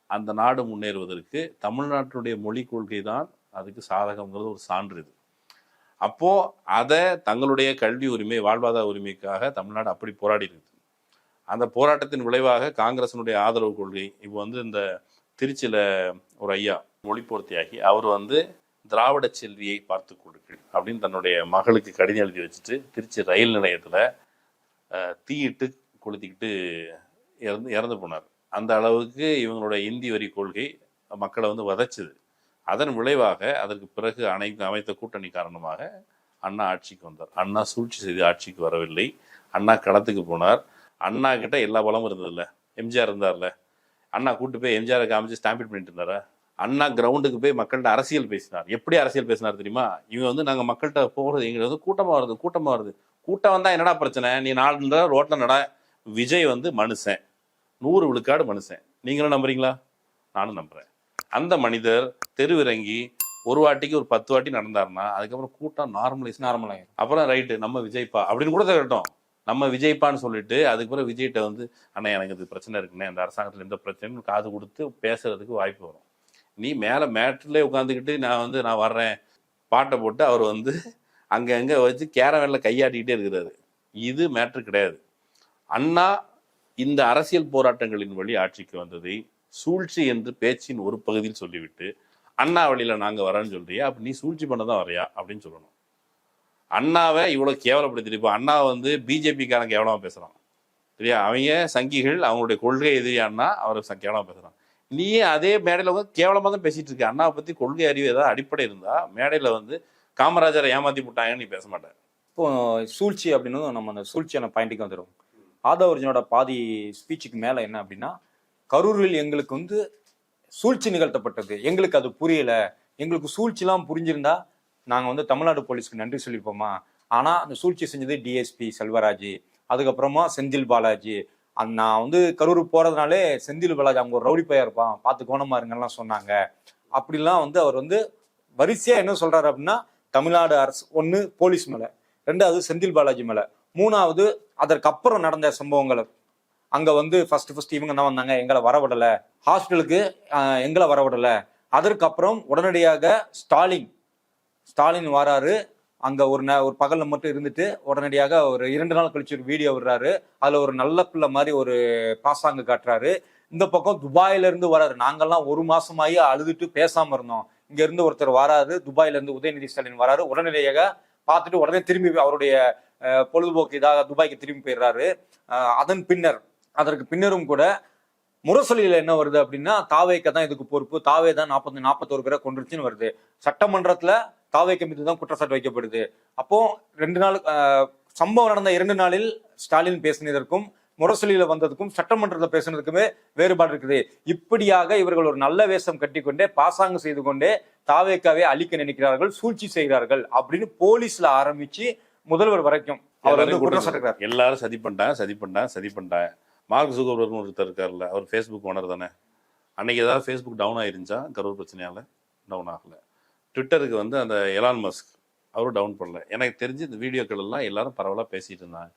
அந்த நாடு முன்னேறுவதற்கு தமிழ்நாட்டினுடைய மொழி கொள்கை தான் அதுக்கு சாதகங்கிறது ஒரு சான்று. இது அப்போது அதை தங்களுடைய கல்வி உரிமை, வாழ்வாதார உரிமைக்காக தமிழ்நாடு அப்படி போராடி இருக்குது. அந்த போராட்டத்தின் விளைவாக காங்கிரஸினுடைய ஆதரவு கொள்கை இப்போ வந்து இந்த திருச்சியில் ஒரு ஐயா மொழிப்போர் தியாகி, அவர் வந்து திராவிட செல்வியை பார்த்து கொடுக்கு அப்படின்னு தன்னுடைய மகளுக்கு கடிதம் எழுதி வச்சுட்டு திருச்சி ரயில் நிலையத்தில் தீயிட்டு கொளுத்திக்கிட்டு இறந்து போனார். அந்த அளவுக்கு இவங்களுடைய இந்தி வரி கொள்கை மக்களை வந்து வதைச்சுது. அதன் விளைவாக அதற்கு பிறகு அமைத்த கூட்டணி காரணமாக அண்ணா ஆட்சிக்கு வந்தார். அண்ணா சூழ்ச்சி செய்து ஆட்சிக்கு வரவில்லை. அண்ணா களத்துக்கு போனார். அண்ணா கிட்ட எல்லா பலமும் இருந்ததில்ல. எம்ஜிஆர் இருந்தார்ல, அண்ணா கூட்டு போய் எம்ஜிஆரை காமிச்சு ஸ்டாம்பிட் பண்ணிட்டு இருந்தாரா? அண்ணா கிரவுண்டுக்கு போய் மக்கள்கிட்ட அரசியல் பேசினார். எப்படி அரசியல் பேசினார் தெரியுமா? இவங்க வந்து நாங்கள் மக்கள்கிட்ட போகிறது, எங்களுக்கு வந்து கூட்டமாக வருது. கூட்டம் வந்தால் என்னடா பிரச்சனை, நீ 4 ரோட்டில் நட. விஜய் வந்து மனுஷன், 100 விழுக்காடு மனுஷன். நீங்களும் நம்புறீங்களா? நானும் நம்புறேன். அந்த மனிதர் தெருவிறங்கி ஒரு வாட்டிக்கு ஒரு 10 வாட்டி நடந்தாருன்னா அதுக்கப்புறம் கூட்டம் நார்மலாயிரும். அப்புறம் ரைட்டு நம்ம விஜய்ப்பா அப்படின்னு கூட கேட்டோம். நம்ம விஜய்ப்பான்னு சொல்லிட்டு அதுக்கு பிறகு விஜய்கிட்ட வந்து அண்ணா எனக்கு இது பிரச்சனை இருக்குண்ணே, அந்த அரசாங்கத்தில் எந்த பிரச்சனையும் காது கொடுத்து பேசுறதுக்கு வாய்ப்பு வரும். நீ மேலே மேட்லேயே உட்காந்துக்கிட்டு நான் வர்றேன் பாட்டை போட்டு அவர் வந்து அங்கே வச்சு கேரவேனில் கையாட்டிக்கிட்டே இருக்கிறாரு. இது மேட்ரு கிடையாது. அண்ணா இந்த அரசியல் போராட்டங்களின் வழி ஆட்சிக்கு வந்ததை சூழ்ச்சி என்று பேச்சின் ஒரு பகுதியில் சொல்லிவிட்டு அண்ணா வழியில் நாங்கள் வரேன்னு சொல்றியா, அப்போ நீ சூழ்ச்சி பண்ண தான் வரையா அப்படின்னு சொல்லணும். அண்ணாவை இவ்வளோ கேவலப்படுத்திட்டு இப்போ அண்ணாவை வந்து பிஜேபிக்காரன் கேவலமாக பேசுகிறான் சரியா? அவங்க சங்கிகள், அவங்களுடைய கொள்கை எதிரியான்னா அவர் கேவலமாக பேசுகிறான். நீயே அதே மேடையில் வந்து கேவலமாக தான் பேசிட்டு இருக்க. அண்ணாவை பற்றி கொள்கை அறிவு ஏதாவது அடிப்படை இருந்தால் மேடையில் வந்து காமராஜரை ஏமாற்றி போட்டாங்கன்னு நீ பேச மாட்டேன்.
இப்போ சூழ்ச்சி அப்படின்னு நம்ம அந்த சூழ்ச்சியான பாயிண்ட்டுக்கு வந்துடும். ஆதவர்ஜனோட பாதி ஸ்பீச்சுக்கு மேலே என்ன அப்படின்னா, கரூரில் எங்களுக்கு வந்து சூழ்ச்சி நிகழ்த்தப்பட்டது, எங்களுக்கு அது புரியல, எங்களுக்கு சூழ்ச்சிலாம் புரிஞ்சிருந்தா நாங்கள் வந்து தமிழ்நாடு போலீஸ்க்கு நன்றி சொல்லியிருப்போமா. ஆனால் அந்த சூழ்ச்சி செஞ்சது டிஎஸ்பி செல்வராஜ், அதுக்கப்புறமா செந்தில் பாலாஜி. நான் வந்து கரூர் போகிறதுனாலே செந்தில் பாலாஜி அவங்க ஒரு ரவுடி பையா இருப்பான், பார்த்து கவனமா இருங்கலாம் சொன்னாங்க. அப்படிலாம் வந்து அவர் வந்து வரிசையாக என்ன சொல்கிறாரு அப்படின்னா, தமிழ்நாடு அரசு ஒன்று போலீஸ் மேலே, 2வது செந்தில் பாலாஜி மேலே, 3வது அதற்கப்புறம் நடந்த சம்பவங்களை. அங்கே வந்து ஃபர்ஸ்ட் இவங்க தான் வந்தாங்க, எங்களை வரவிடலை, ஹாஸ்பிட்டலுக்கு எங்களை வரவிடலை. அதற்கப்புறம் உடனடியாக ஸ்டாலின் வராரு. அங்கே ஒரு பகலில் மட்டும் இருந்துட்டு உடனடியாக ஒரு 2 நாள் கழிச்சு ஒரு வீடியோ விடுறாரு. அதில் ஒரு நல்ல பிள்ளை மாதிரி ஒரு பாசாங்கு காட்டுறாரு. இந்த பக்கம் துபாயிலேருந்து வராரு. நாங்கள்லாம் 1 மாசமாயி அழுதுட்டு பேசாமல் இருந்தோம். இங்கேருந்து ஒருத்தர் வராரு, துபாயிலேருந்து உதயநிதி ஸ்டாலின் வராரு. உடனடியாக பார்த்துட்டு உடனே திரும்பி அவருடைய பொழுதுபோக்கு இதாக துபாய்க்கு திரும்பி போயிடுறாரு. அதற்கு பின்னரும் கூட முரசொலியில் என்ன வருது அப்படின்னா, தாவேக்க தான் இதுக்கு பொறுப்பு, தாவே தான் 41 பேரை கொண்டுருச்சுன்னு வருது. சட்டமன்றத்தில் தாவேக்க மீது தான் குற்றச்சாட்டு வைக்கப்படுது. அப்போ 2 நாள் சம்பவம் நடந்த 2 நாளில் ஸ்டாலின் பேசினதற்கும் முரசொலியில வந்ததுக்கும் சட்டமன்றத்தில் பேசினதுக்குமே வேறுபாடு இருக்குது. இப்படியாக இவர்கள் ஒரு நல்ல வேஷம் கட்டிக்கொண்டே பாசாங்கு செய்து கொண்டே தாவேக்காவே அழிக்க நினைக்கிறார்கள், சூழ்ச்சி செய்கிறார்கள் அப்படின்னு போலீஸ்ல ஆரம்பிச்சு முதல்வர் வரைக்கும் அவர் வந்து குற்றச்சாட்டுகிறார்.
எல்லாரும் சதி பண்ணிட்டாங்க. மார்க் ஜுகர்பர்க்னு ஒருத்தர் இருக்கார்ல, அவர் ஃபேஸ்புக் ஓனர் தானே. அன்னைக்கு ஏதாவது ஃபேஸ்புக் டவுன் ஆயிருந்துச்சா? கரூர் பிரச்சனையால டவுன் ஆகலை. ட்விட்டருக்கு வந்து அந்த எலான் மஸ்க் அவரும் டவுன் பண்ணல. எனக்கு தெரிஞ்சு இந்த வீடியோக்கள் எல்லாம் எல்லாரும் பரவலாக பேசிட்டு இருந்தாங்க.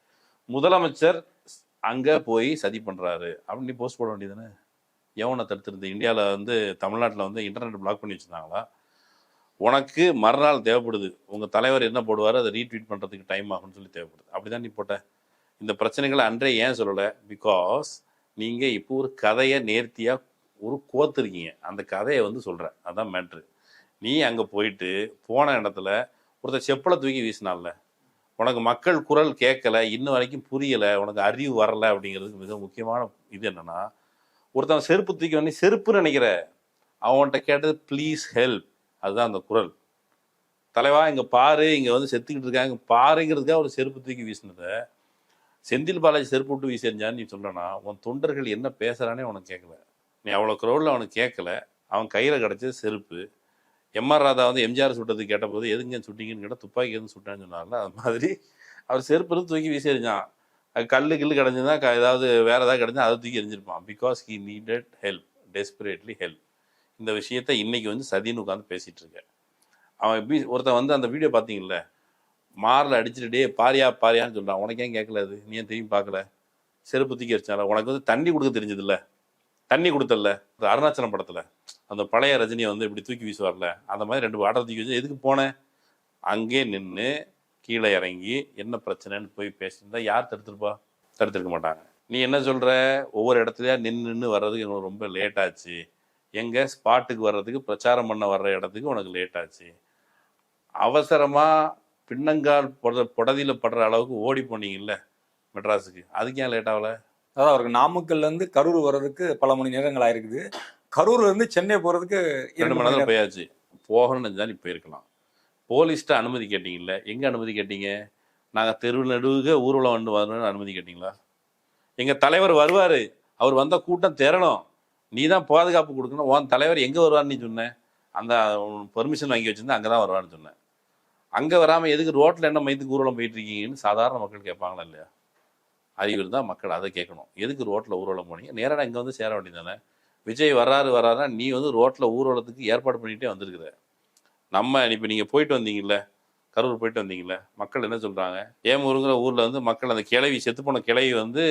முதலமைச்சர் அங்கே போய் சதி பண்ணுறாரு அப்படின்னு நீ போஸ்ட் போட வேண்டியதுதானே. எவனை தடுத்துருந்து? இந்தியாவில் வந்து தமிழ்நாட்டில் வந்து இன்டர்நெட் பிளாக் பண்ணி வச்சுருந்தாங்களா? உனக்கு மறுநாள் தேவைப்படுது, உங்கள் தலைவர் என்ன போடுவார் அதை ரீட்வீட் பண்ணுறதுக்கு டைம் ஆகும்னு சொல்லி தேவைப்படுது. அப்படி தான் நீ போட்ட. இந்த பிரச்சனைகளை அன்றே ஏன் சொல்லலை? பிகாஸ் நீங்கள் இப்போ ஒரு கதையை நேர்த்தியாக ஒரு கோத்துருக்கீங்க. அந்த கதையை வந்து சொல்கிறேன், அதுதான் மேட்ரு. நீ அங்கே போயிட்டு போன இடத்துல ஒருத்தர் செப்பலை தூக்கி வீசினால, உனக்கு மக்கள் குரல் கேட்கலை, இன்னும் வரைக்கும் புரியலை, உனக்கு அறிவு வரலை. அப்படிங்கிறதுக்கு மிக முக்கியமான இது என்னென்னா, ஒருத்தன் செருப்பு தூக்கி வந்து செருப்புன்னு நினைக்கிற, அவன்கிட்ட கேட்டது ப்ளீஸ் ஹெல்ப், அதுதான் அந்த குரல். தலைவா இங்க பாரு, இங்க வந்து செத்துக்கிட்டு இருக்காங்க பாருங்கிறதுக்காக ஒரு செருப்பு தூக்கி வீசினதை செந்தில் பாலாஜி செருப்பு விட்டு வீசி எறிஞ்சான்னு நீ சொல்றனா, உன் தொண்டர்கள் என்ன பேசுறானே உனக்கு கேட்கல. நீ அவ்வளோ க்ரௌடில் அவனுக்கு கேட்கல. அவன் கையில் கிடச்சது செருப்பு. எம்ஆர் ராதா வந்து எம்ஜிஆர் சுட்டதுக்கு கேட்டபோது எதுங்க சுட்டிங்கன்னு கேட்டால் துப்பாக்கி எதுவும் சுட்டான்னு சொன்னார்ல, அது மாதிரி அவர் செருப்பு இருந்து தூக்கி வீசி எறிஞ்சான். அது கல்லு கிடஞ்சுன்னா ஏதாவது வேற ஏதாவது கிடஞ்சா அதை தூக்கி எரிஞ்சிருப்பான். Because he needed help, desperately help. இந்த விஷயத்த இன்னைக்கு வந்து சதின்னு உட்காந்து பேசிட்டு இருக்கேன். அவன் எப்படி ஒருத்தன் வந்து அந்த வீடியோ பார்த்தீங்கல்ல, மாரில் அடிச்சுட்டு பாரியா பாரியான்னு சொல்கிறான். உனக்கு ஏன் கேட்கல? அது நீ ஏன் திரும்பி பார்க்கல? செருப்பு தூக்கி அடிச்சால உனக்கு வந்து தண்ணி கொடுக்க தெரிஞ்சதில்ல, தண்ணி கொடுத்தல. அருணாச்சலம் படத்தில் அந்த பழைய ரஜினியை வந்து இப்படி தூக்கி வீசுவார்ல, அந்த மாதிரி 2 வாட்டர் தூக்கி வச்சு எதுக்கு போனேன்? அங்கே நின்று கீழே இறங்கி என்ன பிரச்சனைன்னு போய் பேசியிருந்தா யார் தடுத்துருப்பா? தடுத்துருக்க மாட்டாங்க. நீ என்ன சொல்கிற? ஒவ்வொரு இடத்துலையா நின்று வர்றதுக்கு எனக்கு ரொம்ப லேட் ஆச்சு. எங்கே ஸ்பாட்டுக்கு வர்றதுக்கு, பிரச்சாரம் பண்ண வர்ற இடத்துக்கு உனக்கு லேட் ஆச்சு. அவசரமாக பின்னங்கால் புடதியில் படுற அளவுக்கு ஓடி போனீங்கல்ல மெட்ராஸுக்கு, அதுக்கு ஏன் லேட் ஆகல?
அதாவது அவருக்கு நாமக்கல்லேருந்து கரூர் வர்றதுக்கு பல மணி நேரங்கள் ஆயிருக்குது. கரூர்லேருந்து சென்னை போகிறதுக்கு
2 மணி நேரம் போயாச்சு. போகணும்னு நினச்சா நீ போயிருக்கலாம். போலீஸ்கிட்ட அனுமதி கேட்டீங்கல்ல, எங்கே அனுமதி கேட்டீங்க? நாங்கள் தெரு நடுவுக ஊர்வலம் வந்து வரணும்னு அனுமதி கேட்டிங்களா? எங்கள் தலைவர் வருவார், அவர் வந்தால் கூட்டம் திரணும், நீ தான் பாதுகாப்பு கொடுக்கணும். உன் தலைவர் எங்கே வருவார்னு நீ சொன்னேன்? அந்த பெர்மிஷன் வாங்கி வச்சுருந்தா அங்கே தான் வருவான்னு சொன்னேன். அங்கே வராமல் எதுக்கு ரோட்டில் என்ன மையத்துக்கு ஊர்வலம் போயிட்டு இருக்கீங்கன்னு சாதாரண மக்கள் கேட்பாங்களா இல்லையா? அறிவு தான் மக்கள் அதை கேட்கணும். எதுக்கு ரோட்டில் ஊர்வலம் போனீங்க? நேராக இங்கே வந்து சேர வேண்டியதானே. விஜய் வராருன்னா நீ வந்து ரோட்டில் ஊர்வலத்துக்கு ஏற்பாடு பண்ணிகிட்டே வந்திருக்குற. நம்ம இப்போ நீங்கள் போயிட்டு வந்தீங்கல்ல, கரூர் போயிட்டு வந்தீங்கல்ல, மக்கள் என்ன சொல்கிறாங்க? ஏமூருங்கிற ஊரில் வந்து மக்கள் அந்த கிளவி, செத்துப்போன கிளவி வந்து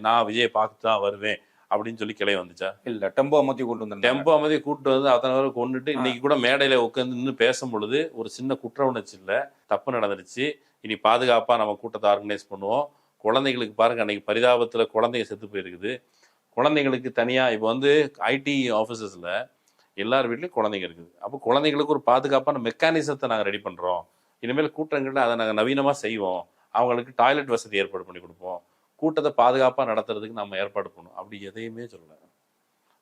நான் விஜயை பார்த்து தான் வருவேன் அப்படின்னு சொல்லி கிளை வந்துச்சா?
இல்லை, டெம்போ அமர்த்தி கூட்டு வந்து
டெம்போ அமர்த்தி கூப்பிட்டு வந்து அத்தனை பேரை கொண்டுட்டு இன்னைக்கு கூட மேடையில் உட்காந்து நின்று பேசும் பொழுது ஒரு சின்ன குற்ற உணர்ச்சி இல்லை, தப்பு நடந்துருச்சு, இனி பாதுகாப்பாக நம்ம கூட்டத்தை ஆர்கனைஸ் பண்ணுவோம். குழந்தைங்களுக்கு பாருங்க, அன்னைக்கு பரிதாபத்தில் குழந்தைங்க செத்து போயிருக்குது. குழந்தைங்களுக்கு தனியாக இப்போ வந்து ஐடி ஆஃபீஸஸில் எல்லார் வீட்லேயும் குழந்தைங்க இருக்குது. அப்போ குழந்தைங்களுக்கு ஒரு பாதுகாப்பான மெக்கானிசத்தை நாங்கள் ரெடி பண்ணுறோம். இனிமேல் கூட்டங்களில் அதை நாங்கள் நவீனமாக செய்வோம். அவங்களுக்கு டாய்லெட் வசதி ஏற்பாடு பண்ணி கொடுப்போம். கூட்டத்தை பாதுகாப்பாக நடத்துறதுக்கு நம்ம ஏற்பாடு பண்ணணும். அப்படி எதையுமே சொல்லலை.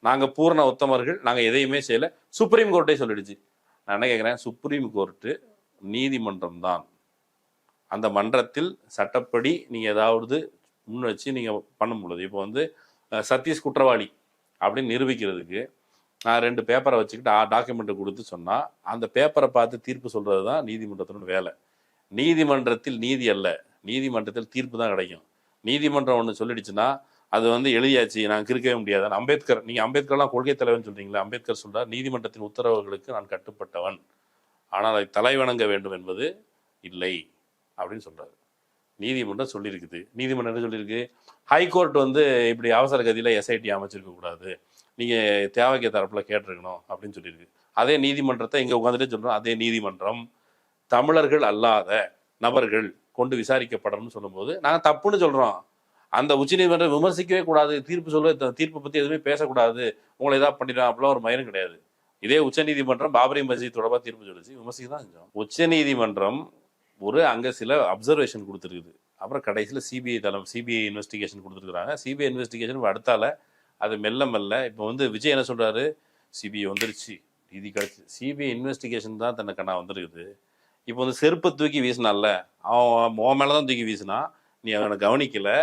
நாங்கள் பூரண உத்தமர்கள், நாங்கள் எதையுமே செய்யலை. சுப்ரீம் கோர்ட்டே சொல்லிடுச்சு. நான் என்ன கேட்குறேன்? சுப்ரீம் கோர்ட்டு நீதிமன்றம் தான். அந்த மன்றத்தில் சட்டப்படி நீங்கள் ஏதாவது முன் வச்சு நீங்கள் பண்ணும் பொழுது, இப்போ வந்து சதீஷ் குற்றவாளி அப்படின்னு நிரூபிக்கிறதுக்கு நான் 2 பேப்பரை வச்சுக்கிட்டு டாக்குமெண்ட்டை கொடுத்து சொன்னால் அந்த பேப்பரை பார்த்து தீர்ப்பு சொல்கிறது தான் நீதிமன்றத்தினோட வேலை. நீதிமன்றத்தில் நீதி அல்ல, நீதிமன்றத்தில் தீர்ப்பு தான் கிடைக்கும். நீதிமன்றம் ஒன்று சொல்லிடுச்சுன்னா அது வந்து எழுதியாச்சு, நாங்கள் இருக்கவே முடியாது. அம்பேத்கர், நீங்கள் அம்பேத்கர்லாம் கொள்கை தலைவன் சொல்கிறீங்களா? அம்பேத்கர் சொல்கிறார், நீதிமன்றத்தின் உத்தரவுகளுக்கு நான் கட்டுப்பட்டவன், ஆனால் அதை தலைவணங்க வேண்டும் என்பது இல்லை அப்படின்னு சொல்கிறாரு. நீதிமன்றம் சொல்லியிருக்குது. நீதிமன்றம் என்ன சொல்லியிருக்கு? ஹைகோர்ட் வந்து இப்படி அவசர கதியில் எஸ்ஐடி அமைச்சிருக்கக்கூடாது, நீங்கள் தேவைக்கு தரப்பில் கேட்டிருக்கணும் அப்படின்னு சொல்லியிருக்கு. அதே நீதிமன்றத்தை இங்கே உட்காந்துட்டு சொல்கிறோம், அதே நீதிமன்றம் தமிழர்கள் அல்லாத நபர்கள் கொண்டு விசாரிக்கப்படணும்னு சொல்லும்போது நாங்கள் தப்புன்னு சொல்கிறோம். அந்த உச்சநீதிமன்றம் விமர்சிக்கவே கூடாது, தீர்ப்பை பற்றி எதுவுமே பேசக்கூடாது, உங்களை ஏதாவது பண்ணிடுவோம் அப்படிலாம் ஒரு மயிரும் கிடையாது. இதே உச்சநீதிமன்றம் பாபரி மஸ்ஜித் தொடர்பாக தீர்ப்பு சொல்லிச்சு, விமர்சிக்க தான் செஞ்சோம். உச்சநீதிமன்றம் அங்கே சில அப்சர்வேஷன் கொடுத்துருக்குது. அப்புறம் கடைசியில் சிபிஐ இன்வெஸ்டிகேஷன் கொடுத்துருக்குறாங்க. சிபிஐ இன்வெஸ்டிகேஷன் அடுத்தால அது மெல்ல மெல்ல இப்போ வந்து விஜய் என்ன சொல்கிறாரு? சிபிஐ வந்துருச்சு, நீதி கிடச்சி. சிபிஐ இன்வெஸ்டிகேஷன் தான் தனக்கு நான் வந்துருக்குது. இப்போ வந்து செருப்பை தூக்கி வீசினால, அவன் மேலே தான் தூக்கி வீசினா, நீ அவனை கவனிக்கலை,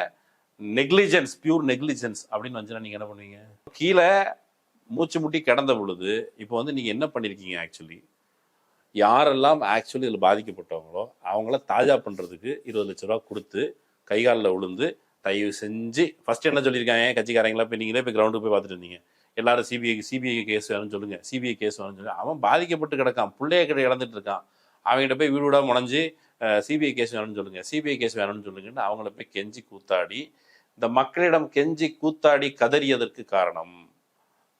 நெக்லிஜென்ஸ், பியூர் நெக்லிஜென்ஸ் அப்படின்னு வந்துச்சுன்னா நீங்கள் என்ன பண்ணுவீங்க? கீழே மூச்சு முட்டி கிடந்த பொழுது இப்போ வந்து நீங்கள் என்ன பண்ணியிருக்கீங்க? யாரெல்லாம் ஆக்சுவலி இதில் பாதிக்கப்பட்டவங்களோ அவங்கள தாஜா பண்ணுறதுக்கு 20 லட்ச ரூபா கொடுத்து கைகாலில் விழுந்து தயவு செஞ்சு ஃபஸ்ட்டு என்ன சொல்லியிருக்காங்க கட்சிக்காரங்களா? இப்போ நீங்களே போய் கிரவுண்டுக்கு போய் பார்த்துட்டு இருந்தீங்க, எல்லாரும் சிபிஐ கேஸ் வேணும்னு சொல்லுங்கள், சிபிஐ கேஸ் வேணும்னு சொல்லுங்கள். அவன் பாதிக்கப்பட்டு கிடக்கான், பிள்ளைய கிட்ட இழந்துட்டு இருக்கான், அவங்ககிட்ட போய் வீடு வீடாக முனைஞ்சு சிபிஐ கேஸ் வேணும்னு சொல்லுங்கள், சிபிஐ கேஸ் வேணும்னு சொல்லுங்கன்னு அவங்கள போய் கெஞ்சி கூத்தாடி, இந்த மக்களிடம் கெஞ்சி கூத்தாடி கதறியதற்கு காரணம்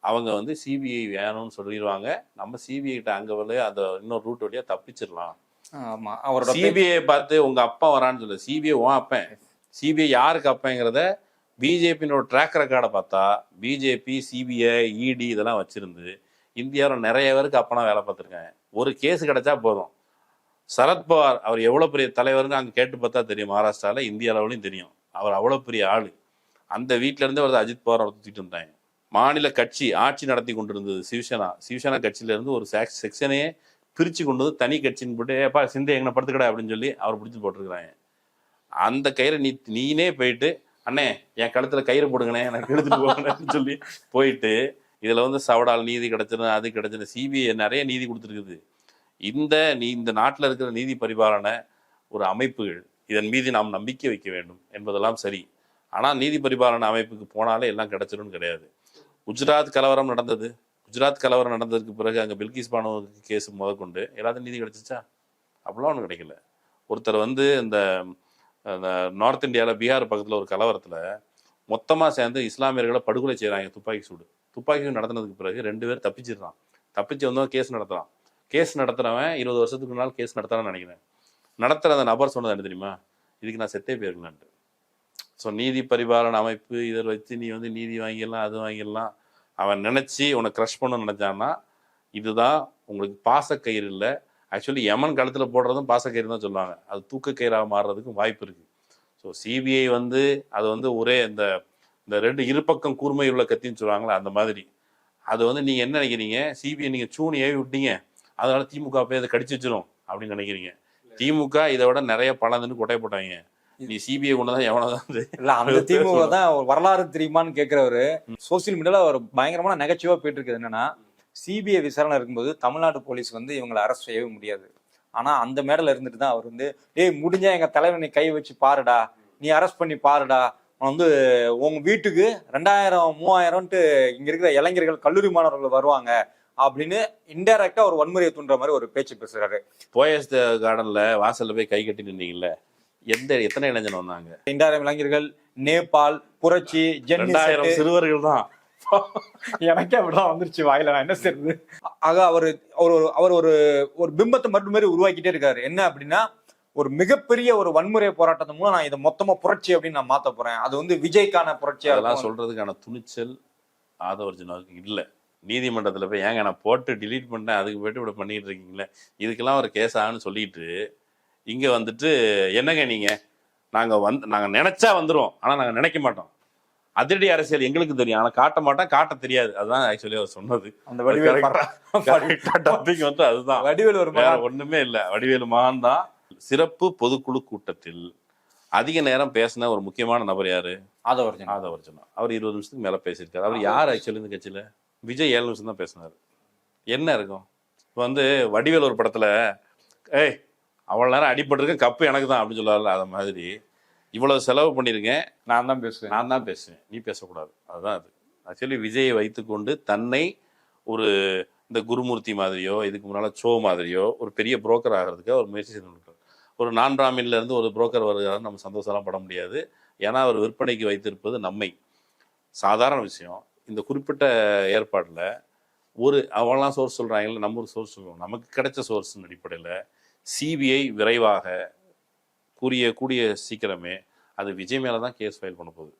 அவங்க வந்து சிபிஐ வேணும்னு சொல்லிடுவாங்க. நம்ம சிபிஐ கிட்ட அங்கே வந்து அந்த இன்னொரு ரூட் வழியாக தப்பிச்சிடலாம்.
ஆமாம், அவரோட
சிபிஐ பார்த்து உங்கள் அப்பா வரான்னு சொல்லு, சிபிஐ உன் அப்பன், சிபிஐ யாருக்கு அப்பங்கிறத பிஜேபியோட ட்ராக் ரெக்கார்டை பார்த்தா பிஜேபி, சிபிஐ, இடி இதெல்லாம் வச்சிருந்து இந்தியாவில் நிறைய பேருக்கு அப்பனா வேலை பார்த்துருக்காங்க. ஒரு கேஸ் கிடைச்சா போதும். சரத்பவார் அவர் எவ்வளோ பெரிய தலைவர்னு அங்கே கேட்டு பார்த்தா தெரியும். மகாராஷ்டிராவில் இந்திய அளவுலையும் தெரியும். அவர் அவ்வளோ பெரிய ஆள். அந்த வீட்டிலேருந்தே ஒரு அஜித் பவார் அவர் தூக்கிட்டு இருந்தாங்க. மாநில கட்சி ஆட்சி நடத்தி கொண்டிருந்தது சிவசேனா கட்சியிலேருந்து ஒரு செக்ஷனே பிரித்து கொண்டு வந்து தனி கட்சின்னு போட்டு ஏப்பா சிந்தை எங்கே படுத்துக்கடா அப்படின்னு சொல்லி அவர் பிடிச்சி போட்டிருக்கிறாங்க. அந்த கயிறை நீனே போயிட்டு அண்ணே என் கழுத்தில் கயிறு போடுங்கண்ணே எனக்கு எடுத்துட்டு போகணும்னு சொல்லி போயிட்டு இதில் வந்து சவடால் நீதி கிடைச்சிடும் அது கிடைச்சிடும். சிபிஐ நிறைய நீதி கொடுத்துருக்குது. இந்த நாட்டில் இருக்கிற நீதி பரிபாலன ஒரு அமைப்புகள் இதன் மீது நாம் நம்பிக்கை வைக்க வேண்டும் என்பதெல்லாம் சரி. ஆனால் நீதி பரிபாலன அமைப்புக்கு போனாலே எல்லாம் கிடைச்சிடும்னு கிடையாது. குஜராத் கலவரம் நடந்ததுக்கு பிறகு அங்கே பில்கிஸ் பானு கேஸ் முதற்கொண்டு எல்லாத்தையும் நீதி கிடைச்சிச்சா? அப்படிலாம் ஒன்றும் கிடைக்கல. ஒருத்தர் வந்து இந்த நார்த் இந்தியாவில் பீகார் பக்கத்தில் ஒரு கலவரத்தில் மொத்தமாக சேர்ந்து இஸ்லாமியர்களை படுகொலை செய்கிறாங்க. துப்பாக்கி சூடு நடத்தினதுக்கு பிறகு 2 பேர் தப்பிச்சிடுறான். தப்பிச்சு வந்தவன் கேஸ் நடத்துகிறான். கேஸ் நடத்துகிறவன் 20 வருஷத்துக்கு முன்னால் கேஸ் நடத்துகிறான்னு நினைக்கிறேன். நடத்துகிற அந்த நபர் சொன்னது என்ன தெரியுமா? இதுக்கு நான் செத்தே போயிருக்கலான்ட்டு. ஸோ நீதி பரிபாலன அமைப்பு இதில் வச்சு நீ வந்து நீதி வாங்கிடலாம் அது வாங்கிடலாம் அவன் நினச்சி உன்னை க்ரஷ் பண்ணணும்னு நினச்சான்னா இதுதான் உங்களுக்கு பாசக்கயிறு இல்லை. ஆக்சுவலி யமன் கழுத்தில் போடுறதும் பாசக்கயிறு தான் சொல்லுவாங்க. அது தூக்கக்கயிறாக மாறுறதுக்கும் வாய்ப்பு இருக்குது. ஸோ சிபிஐ வந்து அது வந்து ஒரே இந்த 2 இருபக்கம் கூர்மை உள்ள கத்தின்னு சொல்லுவாங்களே அந்த மாதிரி. அது வந்து நீங்கள் என்ன நினைக்கிறீங்க? சிபிஐ நீங்கள் சூனி ஏவி விட்டீங்க அதனால திமுக போய் அதை கடிச்சு வச்சிடும் அப்படின்னு நினைக்கிறீங்க. திமுக இதை விட நிறைய பலன்னு கொட்டை போட்டாங்க. நீ சிபிஐ கொண்டுதான் எவனதான்
இல்ல அந்த திமுக தான் வரலாறு தெரியுமான்னு கேட்கிறவரு சோசியல் மீடியால ஒரு பயங்கரமான நகைச்சுவா போயிட்டு இருக்குது. என்னன்னா சிபிஐ விசாரணை இருக்கும்போது தமிழ்நாடு போலீஸ் வந்து இவங்களை அரெஸ்ட் செய்யவே முடியாது. ஆனா அந்த மேடல இருந்துட்டு தான் அவர் வந்து முடிஞ்சா எங்க தலைவனை கை வச்சு பாருடா, நீ அரெஸ்ட் பண்ணி பாருடா, வந்து உங்க வீட்டுக்கு 2000 3000ன்ட்டு இங்க இருக்கிற இளைஞர்கள் கல்லூரி மாணவர்கள் வருவாங்க அப்படின்னு இன்டைரக்டா ஒரு வன்முறையை தூண்டுற மாதிரி ஒரு பேச்சு பேசுறாரு.
போயஸ் கார்டன்ல வாசல்ல போய் கை கட்டி நின்னீங்கல்ல, எத்தனை இளைஞன் வந்தாங்க?
2000 இளைஞர்கள், நேபாள், புரட்சி,
2000 சிறுவர்கள் தான்.
எனக்கே அப்படிதான் வந்துருச்சு வாயில, நான் என்ன செய்யறது? ஆக அவர் ஒரு ஒரு பிம்பத்தை மட்டும் மாதிரி உருவாக்கிட்டே இருக்காரு. என்ன அப்படின்னா ஒரு மிகப்பெரிய ஒரு வன்முறை போராட்டத்தின் மூலம் நான் இதை மொத்தமா புரட்சி அப்படின்னு நான் மாத்த போறேன். அது வந்து விஜய்க்கான புரட்சி.
அதெல்லாம் சொல்றதுக்கான துணிச்சல் ஆதவர்ஜுனாவுக்கு இல்லை. நீதிமன்றத்துல போய் ஏங்க நான் போட்டு டிலீட் பண்ணேன் அதுக்கு போயிட்டு இப்படி பண்ணிட்டு இருக்கீங்களே, இதுக்கெல்லாம் ஒரு கேஸ் ஆகுன்னு சொல்லிட்டு இங்க வந்துட்டு என்னங்க நீங்க நாங்க நினைச்சா வந்துருவோம் ஆனா நாங்க நினைக்க மாட்டோம். அதிரடி அரசியல் எங்களுக்கு தெரியும் ஆனா காட்ட மாட்டோம், காட்ட தெரியாது. அதுதான் ஆக்சுவலி அவர் சொன்னது.
அந்த வடிவேல்
டாபிக் வந்து அதுதான்.
வடிவேல் ஒரு
வேற ஒண்ணுமே இல்ல. வடிவேலு மகான் தான். சிறப்பு பொதுக்குழு கூட்டத்தில் அதிக நேரம் பேசின ஒரு முக்கியமான நபர் யாரு? ஆதவர்ஜுனா. அவர் 20 நிமிஷத்துக்கு மேல பேசியிருக்காரு. அவர் யார் ஆக்சுவலி இந்த கட்சியில? விஜய் 7 நிமிஷம் தான் பேசினாரு. என்ன இருக்கும் இப்போ வந்து வடிவேல் ஒரு படத்துல அவ்வளவு நேரம் அடிபட்டிருக்கேன் கப்பு எனக்கு தான் அப்படின்னு சொல்லுவார்ல, அது மாதிரி இவ்வளவு செலவு பண்ணியிருக்கேன் நான் தான் பேசுவேன் நீ பேசக்கூடாது. அதுதான் அது. ஆக்சுவலி விஜயை வைத்துக்கொண்டு தன்னை ஒரு இந்த குருமூர்த்தி மாதிரியோ இதுக்கு முன்னால் சோ மாதிரியோ ஒரு பெரிய புரோக்கர் ஆகிறதுக்கு அவர் முயற்சி செய்து ஒரு நான் பிராமின்ல இருந்து ஒரு புரோக்கர் வருகிறாரு நம்ம சந்தோஷம்லாம் பட முடியாது. ஏன்னா அவர் விற்பனைக்கு வைத்திருப்பது நம்மை சாதாரண விஷயம். இந்த குறிப்பிட்ட ஏற்பாட்டில் அவங்களாம் சோர்ஸ் சொல்கிறாங்கல்ல, நம்ம ஒரு சோர்ஸ் சொல்லுவோம். நமக்கு கிடைச்ச சோர்ஸின் அடிப்படையில் சிபிஐ விரைவாக கூடிய சீக்கிரமே அது விஜய் மேலே தான் கேஸ் ஃபைல் பண்ண போகுது.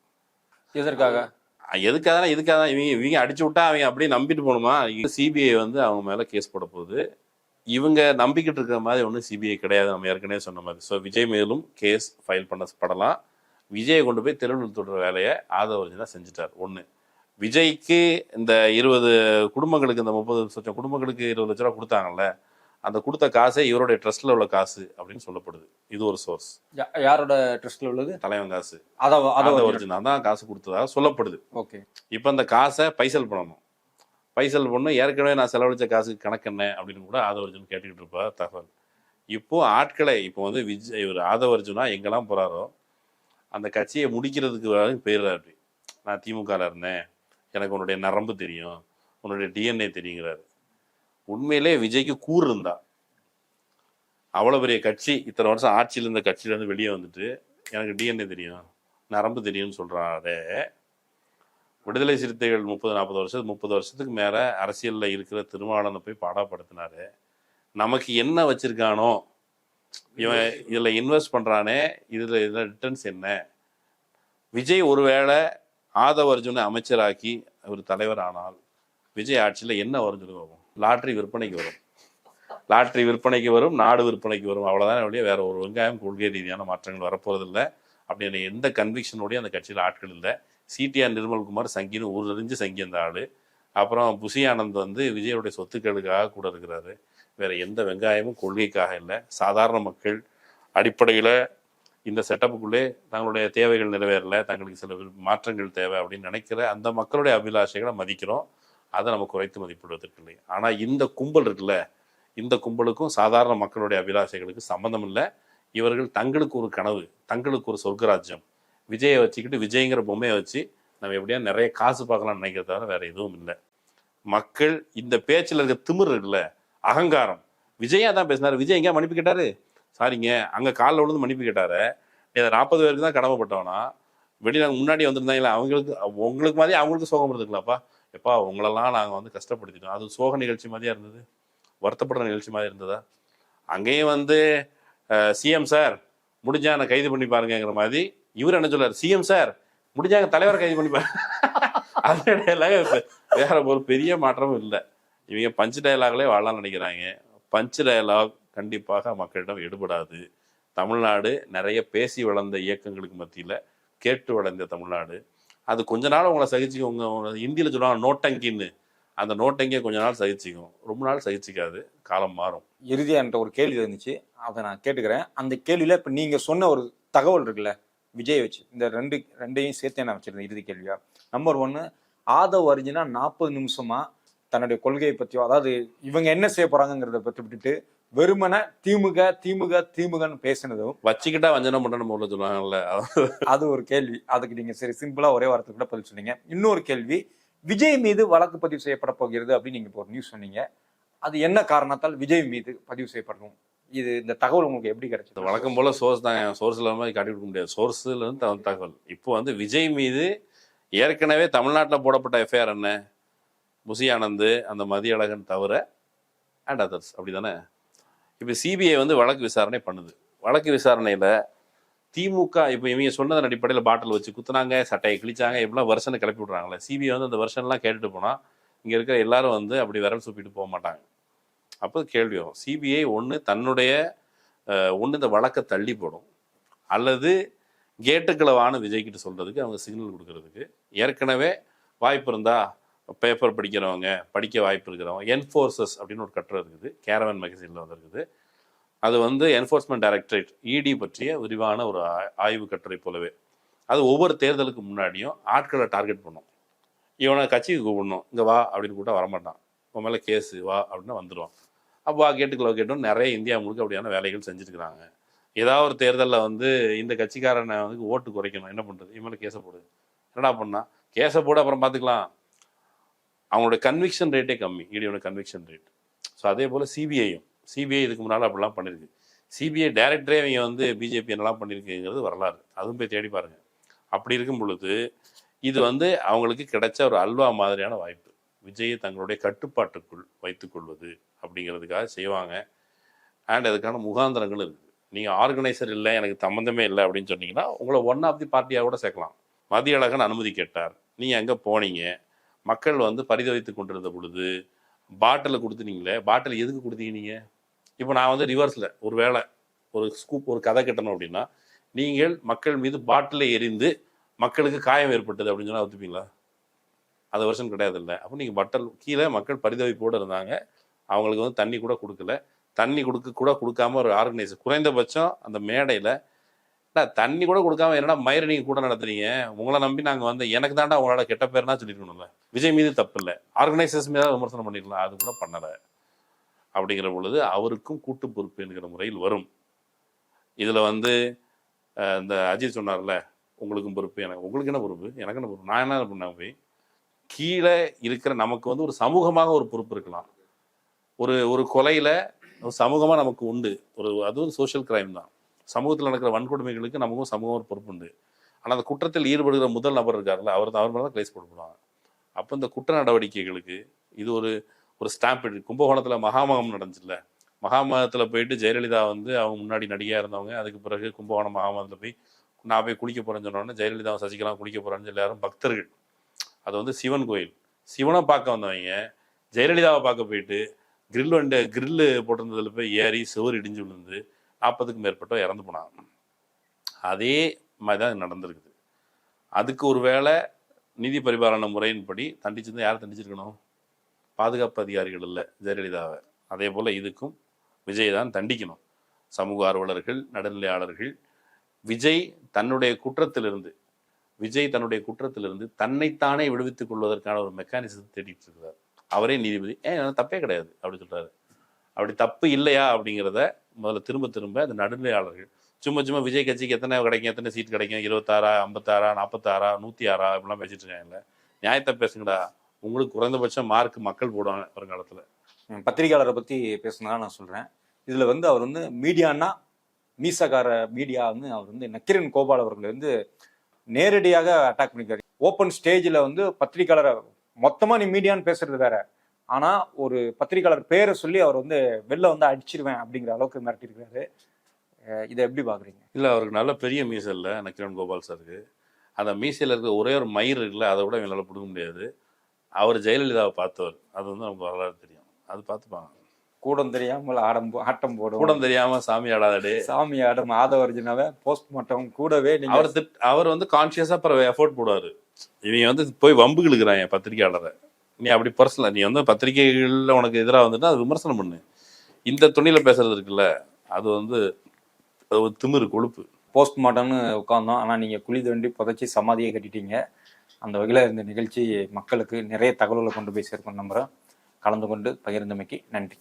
எதுக்காக இவங்க அடிச்சு விட்டா அவங்க அப்படியே நம்பிட்டு போகணுமா? சிபிஐ வந்து அவங்க மேலே கேஸ் போட போகுது. இவங்க நம்பிக்கிட்டு இருக்கிற மாதிரி ஒன்றும் சிபிஐ கிடையாது, நம்ம ஏற்கனவே சொன்ன மாதிரி. ஸோ விஜய் மேலும் கேஸ் ஃபைல் பண்ணப்படலாம். விஜயை கொண்டு போய் தெருவில் தொடுற வேலையை ஆதவர்ஜுனா செஞ்சுட்டார். ஒன்று, விஜய்க்கு இந்த 20 குடும்பங்களுக்கு இந்த 30 லட்சம் குடும்பங்களுக்கு 20 லட்ச ரூபா கொடுத்தாங்கல்ல, அந்த கொடுத்த காசை இவருடைய ட்ரஸ்ட்ல உள்ள காசு அப்படின்னு சொல்லப்படுது. இது ஒரு சோர்ஸ்.
யாரோட ட்ரஸ்ட்ல உள்ளது?
தலைவன் காசு. ஆதவர்ஜுனா தான் காசு கொடுத்ததாக சொல்லப்படுது. ஓகே, இப்போ அந்த காசை பைசல் பண்ணணும். பைசல் பண்ணணும். ஏற்கனவே நான் செலவழிச்ச காசுக்கு கணக்கு என்ன அப்படின்னு கூட ஆதவர்ஜுன் கேட்டுக்கிட்டு இருப்பா தகவல். இப்போ ஆட்களை இப்போ வந்து இவர் ஆதவர்ஜுனா எங்கெல்லாம் போறாரோ அந்த கட்சியை முடிக்கிறதுக்கு போயிடுறாரு. நான் திமுகவில் இருந்தேன், எனக்கு உன்னுடைய நரம்பு தெரியும், உன்னுடைய டிஎன்ஏ தெரியுங்கிறாரு. உண்மையிலே விஜய்க்கு கூறு இருந்தா அவ்வளோ பெரிய கட்சி இத்தனை வருஷம் ஆட்சியில் இருந்த கட்சியிலேருந்து வெளியே வந்துட்டு எனக்கு டிஎன்ஏ தெரியும் நரம்பு தெரியும்னு சொல்கிறாரே. விடுதலை சிறுத்தைகள் 30 வருஷத்துக்கு மேலே அரசியலில் இருக்கிற திருமாவளவனை போய் பாடாப்படுத்தினாரு. நமக்கு என்ன வச்சிருக்கானோ இவன் இதில் இன்வெஸ்ட் பண்ணுறானே, இதில் ரிட்டர்ன்ஸ் என்ன? விஜய் ஒருவேளை ஆதவர்ஜுனை அமைச்சராக்கி அவர் தலைவர் ஆனால் விஜய் ஆட்சியில் என்ன வரும்னு சொல்லி பார்ப்போம். லாட்ரி விற்பனைக்கு வரும், நாடு விற்பனைக்கு வரும். அவ்வளோதான் வழியாக வேற ஒரு வெங்காயம் கொள்கை ரீதியான மாற்றங்கள் வரப்போறதில்லை அப்படின்னு எந்த கன்விக்ஷனோடய அந்த கட்சியில் ஆட்கள் இல்லை. சிடிஆர் நிர்மல்குமார் சங்கின்னு ஊரறிஞ்சு சங்கி அந்த ஆள். அப்புறம் புசி ஆனந்த் வந்து விஜயோடைய சொத்துக்களுக்காக கூட இருக்கிறாரு. வேற எந்த வெங்காயமும் கொள்கைக்காக இல்லை. சாதாரண மக்கள் அடிப்படையில் இந்த செட்டப்புக்குள்ளே தங்களுடைய தேவைகள் நிறைவேறல, தங்களுக்கு சில மாற்றங்கள் தேவை அப்படின்னு நினைக்கிற அந்த மக்களுடைய அபிலாஷைகளை மதிக்கிறோம். அதை நம்ம குறைத்து மதிப்பிடுவதற்கு இல்லை. ஆனால் இந்த கும்பல் இருக்குல்ல, இந்த கும்பலுக்கும் சாதாரண மக்களுடைய அபிலாஷைகளுக்கு சம்மந்தம் இல்லை. இவர்கள் தங்களுக்கு ஒரு கனவு, தங்களுக்கு ஒரு சொர்க்கராஜ்யம், விஜயை வச்சுக்கிட்டு விஜய்ங்கிற பொம்மையை வச்சு நம்ம எப்படியா நிறைய காசு பார்க்கலாம்னு நினைக்கிறத தவிர வேற எதுவும் இல்லை. மக்கள் இந்த பேச்சில் இருக்க திமிர் இருக்குல்ல, அகங்காரம். விஜயா தான் பேசினாரு. விஜய் எங்கேயா மன்னிப்பு கேட்டாரு? சாரிங்க, அங்கே காலில் விழுந்து மன்னிப்பு கேட்டாரு. இதை 40 பேருக்கு தான் கடமைப்பட்டவனா? வெளியில் முன்னாடி வந்திருந்தாங்களா, அவங்களுக்கு உங்களுக்கு மாதிரி அவங்களுக்கு சோகம் இருந்துக்கலாப்பா. எப்பா உங்களெல்லாம் நாங்கள் வந்து கஷ்டப்படுத்திட்டோம். அது சோக நிகழ்ச்சி மாதிரியா இருந்தது? வருத்தப்படுற நிகழ்ச்சி மாதிரி இருந்ததா? அங்கேயும் வந்து சிஎம் சார் முடிஞ்சா நான் கைது பண்ணி பாருங்கிற மாதிரி இவர் என்ன சொல்லார், சிஎம் சார் முடிஞ்சாங்க தலைவரை கைது பண்ணி பாருங்க. அதனால வேற ஒரு பெரிய மாற்றமும் இல்லை. இவங்க பஞ்ச் டயலாக்லேயே வாழலாம்னு நினைக்கிறாங்க. பஞ்ச் டயலாக் கண்டிப்பாக மக்களிடம் எடுபடாது. தமிழ்நாடு நிறைய பேசி வளர்ந்த இயக்கங்களுக்கு மத்தியில் கேட்டு வளர்ந்த தமிழ்நாடு. அது கொஞ்ச நாள் உங்களை சகிச்சுக்கும். உங்க இந்தியில் சொல்லுவாங்க நோட்டங்கின்னு, அந்த நோட்டங்கியை கொஞ்ச நாள் சகிச்சுக்கும், ரொம்ப நாள் சகிச்சிக்காது. காலம் மாறும்.
இறுதியாக என்கிட்ட ஒரு கேள்வி இருந்துச்சு, அதை நான் கேட்டுக்கிறேன். அந்த கேள்வியில் இப்போ நீங்கள் சொன்ன ஒரு தகவல் இருக்குல்ல விஜய் வச்சு, இந்த ரெண்டையும் சேர்த்தே நான் வச்சிருந்தேன் இறுதி கேள்வியா. நம்பர் 1, ஆதவ் அர்ஜுனா 40 நிமிஷமா தன்னுடைய கொள்கையை பற்றியோ, அதாவது இவங்க என்ன செய்ய போறாங்கிறத பற்றி விட்டுட்டு வெறுமனை திமுக திமுக திமுகன்னு பேசினதும்
வச்சுக்கிட்டா வஞ்சனம் பண்ணணும் உள்ள சொல்லுவாங்கல்ல,
அது ஒரு கேள்வி. அதுக்கு நீங்க சரி சிம்பிளா ஒரே வாரத்துக்கு கூட பதில் சொன்னீங்க. இன்னொரு கேள்வி, விஜய் மீது வழக்கு பதிவு செய்யப்பட போகிறது அப்படின்னு நீங்க இப்போ ஒரு நியூஸ் சொன்னீங்க. அது என்ன காரணத்தால் விஜய் மீது பதிவு செய்யப்படணும்? இது இந்த தகவல் உங்களுக்கு எப்படி கிடைச்சது?
வழக்கம் போல சோர்ஸ் தான், சோர்ஸ் இல்லாமல் காட்டி கொடுக்க முடியாது. சோர்ஸ்ல இருந்து தகவல். இப்போ வந்து விஜய் மீது ஏற்கனவே தமிழ்நாட்டில் போடப்பட்ட எஃப்ஐஆர் என்ன, புசி ஆனந்த், அந்த மதியழகன் தவிர அண்ட் அதர்ஸ், அப்படி தானே? இப்போ சிபிஐ வந்து வழக்கு விசாரணை பண்ணுது. வழக்கு விசாரணையில் திமுக இப்போ இவங்க சொன்னதன் அடிப்படையில் பாட்டில் வச்சு குத்துனாங்க, சட்டையை கிழிச்சாங்க, இப்படிலாம் வருஷனை கிளப்பி விட்றாங்களே. சிபிஐ வந்து அந்த வருஷன்லாம் கேட்டுட்டு போனால் இங்கே இருக்கிற எல்லாரும் வந்து அப்படி விரல் சுப்பிட்டு போக மாட்டாங்க. அப்போ கேள்வி வரும், சிபிஐ தன்னுடைய இந்த வழக்கை தள்ளி போடும், அல்லது கேட்டுக்களவான விஜய்கிட்ட சொல்கிறதுக்கு அவங்க சிக்னல் கொடுக்கறதுக்கு ஏற்கனவே வாய்ப்பு இருந்தால் பேப்பர் படிக்கிறவங்க, படிக்க வாய்ப்பு இருக்கிறவங்க, என்ஃபோர்சஸ் அப்படின்னு ஒரு கட்டுரை இருக்குது, கேரவன் மேகசினில் வந்துருக்குது. அது வந்து என்ஃபோர்ஸ்மெண்ட் டைரக்டரேட் இடி பற்றிய விரிவான ஒரு ஆய்வு கட்டுரை போலவே. அது ஒவ்வொரு தேர்தலுக்கு முன்னாடியும் ஆட்களை டார்கெட் பண்ணும். இவனை கட்சிக்கு கூப்பிடணும், இங்கே வா அப்படின்னு கூப்பிட்டா வரமாட்டான், உன் மேலே கேஸு வா அப்படின்னா வந்துடுவான். அப்போ வா கேட்டுக்களோ கேட்டோம். நிறைய இந்தியா முழுக்க அப்படியான வேலைகள் செஞ்சுருக்கிறாங்க. ஏதாவது ஒரு தேர்தலில் வந்து இந்த கட்சிக்காரனை வந்து ஓட்டு குறைக்கணும், என்ன பண்ணுறது, இவன் மேலே கேஸை போடுது. என்னடா பண்ணா, கேஸை போட அப்புறம் பார்த்துக்கலாம். அவங்களோட கன்விக்ஷன் ரேட்டே கம்மி, இடியோட கன்விக்ஷன் ரேட். ஸோ அதே போல் சிபிஐ இதுக்கு முன்னால் அப்படிலாம் பண்ணியிருக்கு. சிபிஐ டைரக்டரே அவங்க வந்து பிஜேபி என்னெல்லாம் பண்ணியிருக்குங்கிறது வரலாறு, அதுவும் போய் தேடி பாருங்க. அப்படி இருக்கும் பொழுது இது வந்து அவங்களுக்கு கிடைச்ச ஒரு அல்வா மாதிரியான வாய்ப்பு. விஜயை தங்களுடைய கட்டுப்பாட்டுக்குள் வைத்துக்கொள்வது அப்படிங்கிறதுக்காக செய்வாங்க. அண்ட் அதுக்கான முகாந்திரங்கள் இருக்குது. நீங்கள் ஆர்கனைசர் இல்லை, எனக்கு சம்மந்தமே இல்லை அப்படின்னு சொன்னீங்கன்னா உங்களை ஒன் ஆஃப் தி பார்ட்டியாக கூட சேர்க்கலாம். மதியழகன் அனுமதி கேட்டார், நீங்கள் எங்கே போனீங்க, மக்கள் வந்து பரிதவித்து கொண்டிருந்த பொழுது பாட்டில் கொடுத்துனீங்களே, பாட்டில் எதுக்கு கொடுத்தீங்க நீங்கள்? இப்போ நான் வந்து ரிவர்ஸில் ஒரு வேளை ஒரு கதை கட்டணும் அப்படின்னா, நீங்கள் மக்கள் மீது பாட்டிலை எரிந்து மக்களுக்கு காயம் ஏற்பட்டது அப்படின்னு சொன்னால் ஒத்துப்பீங்களா? அது வருஷம் கிடையாது இல்லை. அப்போ நீங்கள் பட்டல் கீழே மக்கள் பரிதவிப்போடு இருந்தாங்க, அவங்களுக்கு வந்து தண்ணி கூட கொடுக்கல. தண்ணி கொடுக்காம ஒரு ஆர்கனைசர், குறைந்தபட்சம் அந்த மேடையில் தண்ணி கூட கொடுக்காம என்னடா மயிரை நீங்கள் கூட நடத்துறீங்க, உங்களை நம்பி நாங்கள் வந்து எனக்கு தாண்டா உங்களோட கெட்ட பேர்னா சொல்லிருக்கணும்ல. விஜய் மீது தப்பு இல்லை, ஆர்கனைசர்ஸ் மீது விமர்சனம் பண்ணிக்கலாம், அது கூட பண்ணலை. அப்படிங்கிற பொழுது அவருக்கும் கூட்டு பொறுப்பு என்கிற முறையில் வரும். இதில் வந்து இந்த அஜித் சொன்னார்ல, உங்களுக்கும் பொறுப்பு, உங்களுக்கு என்ன பொறுப்பு, எனக்கு என்ன பொறுப்பு, நான் என்ன பண்ணேன்? போய் கீழே இருக்கிற நமக்கு வந்து ஒரு சமூகமாக ஒரு பொறுப்பு இருக்கலாம். ஒரு கொலையில் ஒரு சமூகமாக நமக்கு உண்டு, அது ஒரு சோஷியல் கிரைம் தான். சமூகத்தில் நடக்கிற வன்கொடுமைகளுக்கு நமக்கும் சமூகம் ஒரு பொறுப்பு உண்டு. ஆனால் அந்த குற்றத்தில் ஈடுபடுகிற முதல் நபர் இருக்காருல்ல, அவர் மேலே தான் கேஸ் போடுவாங்க. அப்போ இந்த குற்ற நடவடிக்கைகளுக்கு இது ஒரு ஸ்டாம்ப். கும்பகோணத்தில் மகாமகம் நடந்துச்சுல்ல, மகாமகத்தில் போயிட்டு ஜெயலலிதா வந்து அவங்க முன்னாடி நடிகையாக இருந்தவங்க, அதுக்கு பிறகு கும்பகோணம் மகாமகத்தில் போய் நான் போய் குளிக்க போகிறேன்னு சொன்னோன்னே ஜெயலலிதாவை சசிகலாம் குளிக்க போகிறான்னு எல்லாரும் பக்தர்கள். அது வந்து சிவன் கோயில், சிவனை பார்க்க வந்தவங்க ஜெயலலிதாவை பார்க்க போயிட்டு கிரில்லு போட்டிருந்ததில் போய் ஏறி சுவர் இடிஞ்சு விழுந்து 40க்கும் மேற்பட்டோர் இறந்து போனாங்க. அதே மாதிரி தான் நடந்திருக்குது. அதுக்கு ஒரு வேளை நிதி பரிபாலன முறையின்படி தண்டிச்சிருந்தா யார் தண்டிச்சிருக்கணும்? பாதுகாப்பு அதிகாரிகள் இல்லை, ஜெயலலிதாவை. அதே போல் இதுக்கும் விஜய் தான் தண்டிக்கணும். சமூக ஆர்வலர்கள், நடுநிலையாளர்கள் விஜய் தன்னுடைய குற்றத்திலிருந்து தன்னைத்தானே விடுவித்துக் கொள்வதற்கான ஒரு மெக்கானிசத்தை தேடிட்டு இருக்கிறார். அவரே நீதிபதி தப்பே கிடையாது அப்படி சொல்றாரு. அப்படி தப்பு இல்லையா அப்படிங்கிறத முதல்ல திரும்ப அந்த நடுநிலையாளர்கள் சும்மா விஜய் கட்சிக்கு எத்தனை கிடைக்கும், எத்தனை சீட் கிடைக்கும், 26, 56, 46, 106 இப்படிலாம் பேசிட்டு இருக்காங்கல்ல. நியாயத்தை பேசுங்கடா. உங்களுக்கு குறைந்தபட்சம் மார்க் மக்கள் போடுவாங்க வருங்காலத்துல.
பத்திரிகையாளரை பத்தி பேசுனதா நான் சொல்றேன். இதுல அவர் மீடியான்னா மீசகார மீடியா அவர் நக்கீரன் கோபால் அவர்கள் நேரடியாக அட்டாக் பண்ணிக்கிறார். ஓப்பன் ஸ்டேஜ்ல பத்திரிகையாளரை மொத்தமா நீ மீடியான்னு பேசுறது வேற, ஆனா ஒரு பத்திரிகையாளர் பேரை சொல்லி அவர் வெளில அடிச்சிருவேன் அப்படிங்கிற அளவுக்கு மிரட்டிருக்கிறாரு. இதை எப்படி பாக்குறீங்க?
இல்ல, அவருக்கு நல்ல பெரிய மீசை இல்லை நக்கீரன் கோபால் சாருக்கு. அந்த மீசையில இருக்க ஒரே ஒரு மயிர் இருக்குல்ல, அதை விட எங்களால் பிடுங்க முடியாது. அவர் ஜெயலலிதாவை பார்த்தவர், அது நமக்கு வரலாறு தெரியும், அது பார்த்துப்பாங்க.
கூடம் தெரியாமல் ஆட்டம் போடும்,
கூடம் தெரியாம சாமி ஆடாதே,
சாமி ஆடும் ஆதவர்ஜுனாவை போஸ்ட்மார்ட்டம் கூடவே
அவர் கான்சியஸா அப்புறம் எஃபோர்ட் போடுவாரு. இவங்க போய் வம்பு இழுக்கிறாங்க பத்திரிகையாளரை. நீ அப்படி பர்சனல் நீ பத்திரிகைகள்ல உனக்கு எதிராக வந்துட்டு அது விமர்சனம் பண்ணு. இந்த துணியில பேசுறது இருக்குல்ல, அது ஒரு திமிரு கொழுப்பு.
போஸ்ட்மார்ட்டம்னு உட்கார்ந்தோம், ஆனா நீங்க குழி தோண்டி புதைச்சி சமாதியை கட்டிட்டீங்க. அந்த வகையில இந்த நிகழ்ச்சி மக்களுக்கு நிறைய தகவல்களை கொண்டு போய் சேர்க்கும் நம்புறேன். கலந்து கொண்டு பகிர்ந்தமைக்கு நன்றி.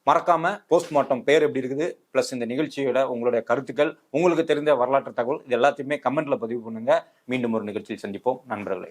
மறக்காம போஸ்ட்மார்ட்டம் பேர் எப்படி இருக்குது, பிளஸ் இந்த நிகழ்ச்சியோட உங்களுடைய கருத்துக்கள், உங்களுக்கு தெரிந்த வரலாற்று தகவல், இது எல்லாத்தையுமே கமெண்ட்ல பதிவு பண்ணுங்க. மீண்டும் ஒரு நிகழ்ச்சியில் சந்திப்போம் நண்பர்களே.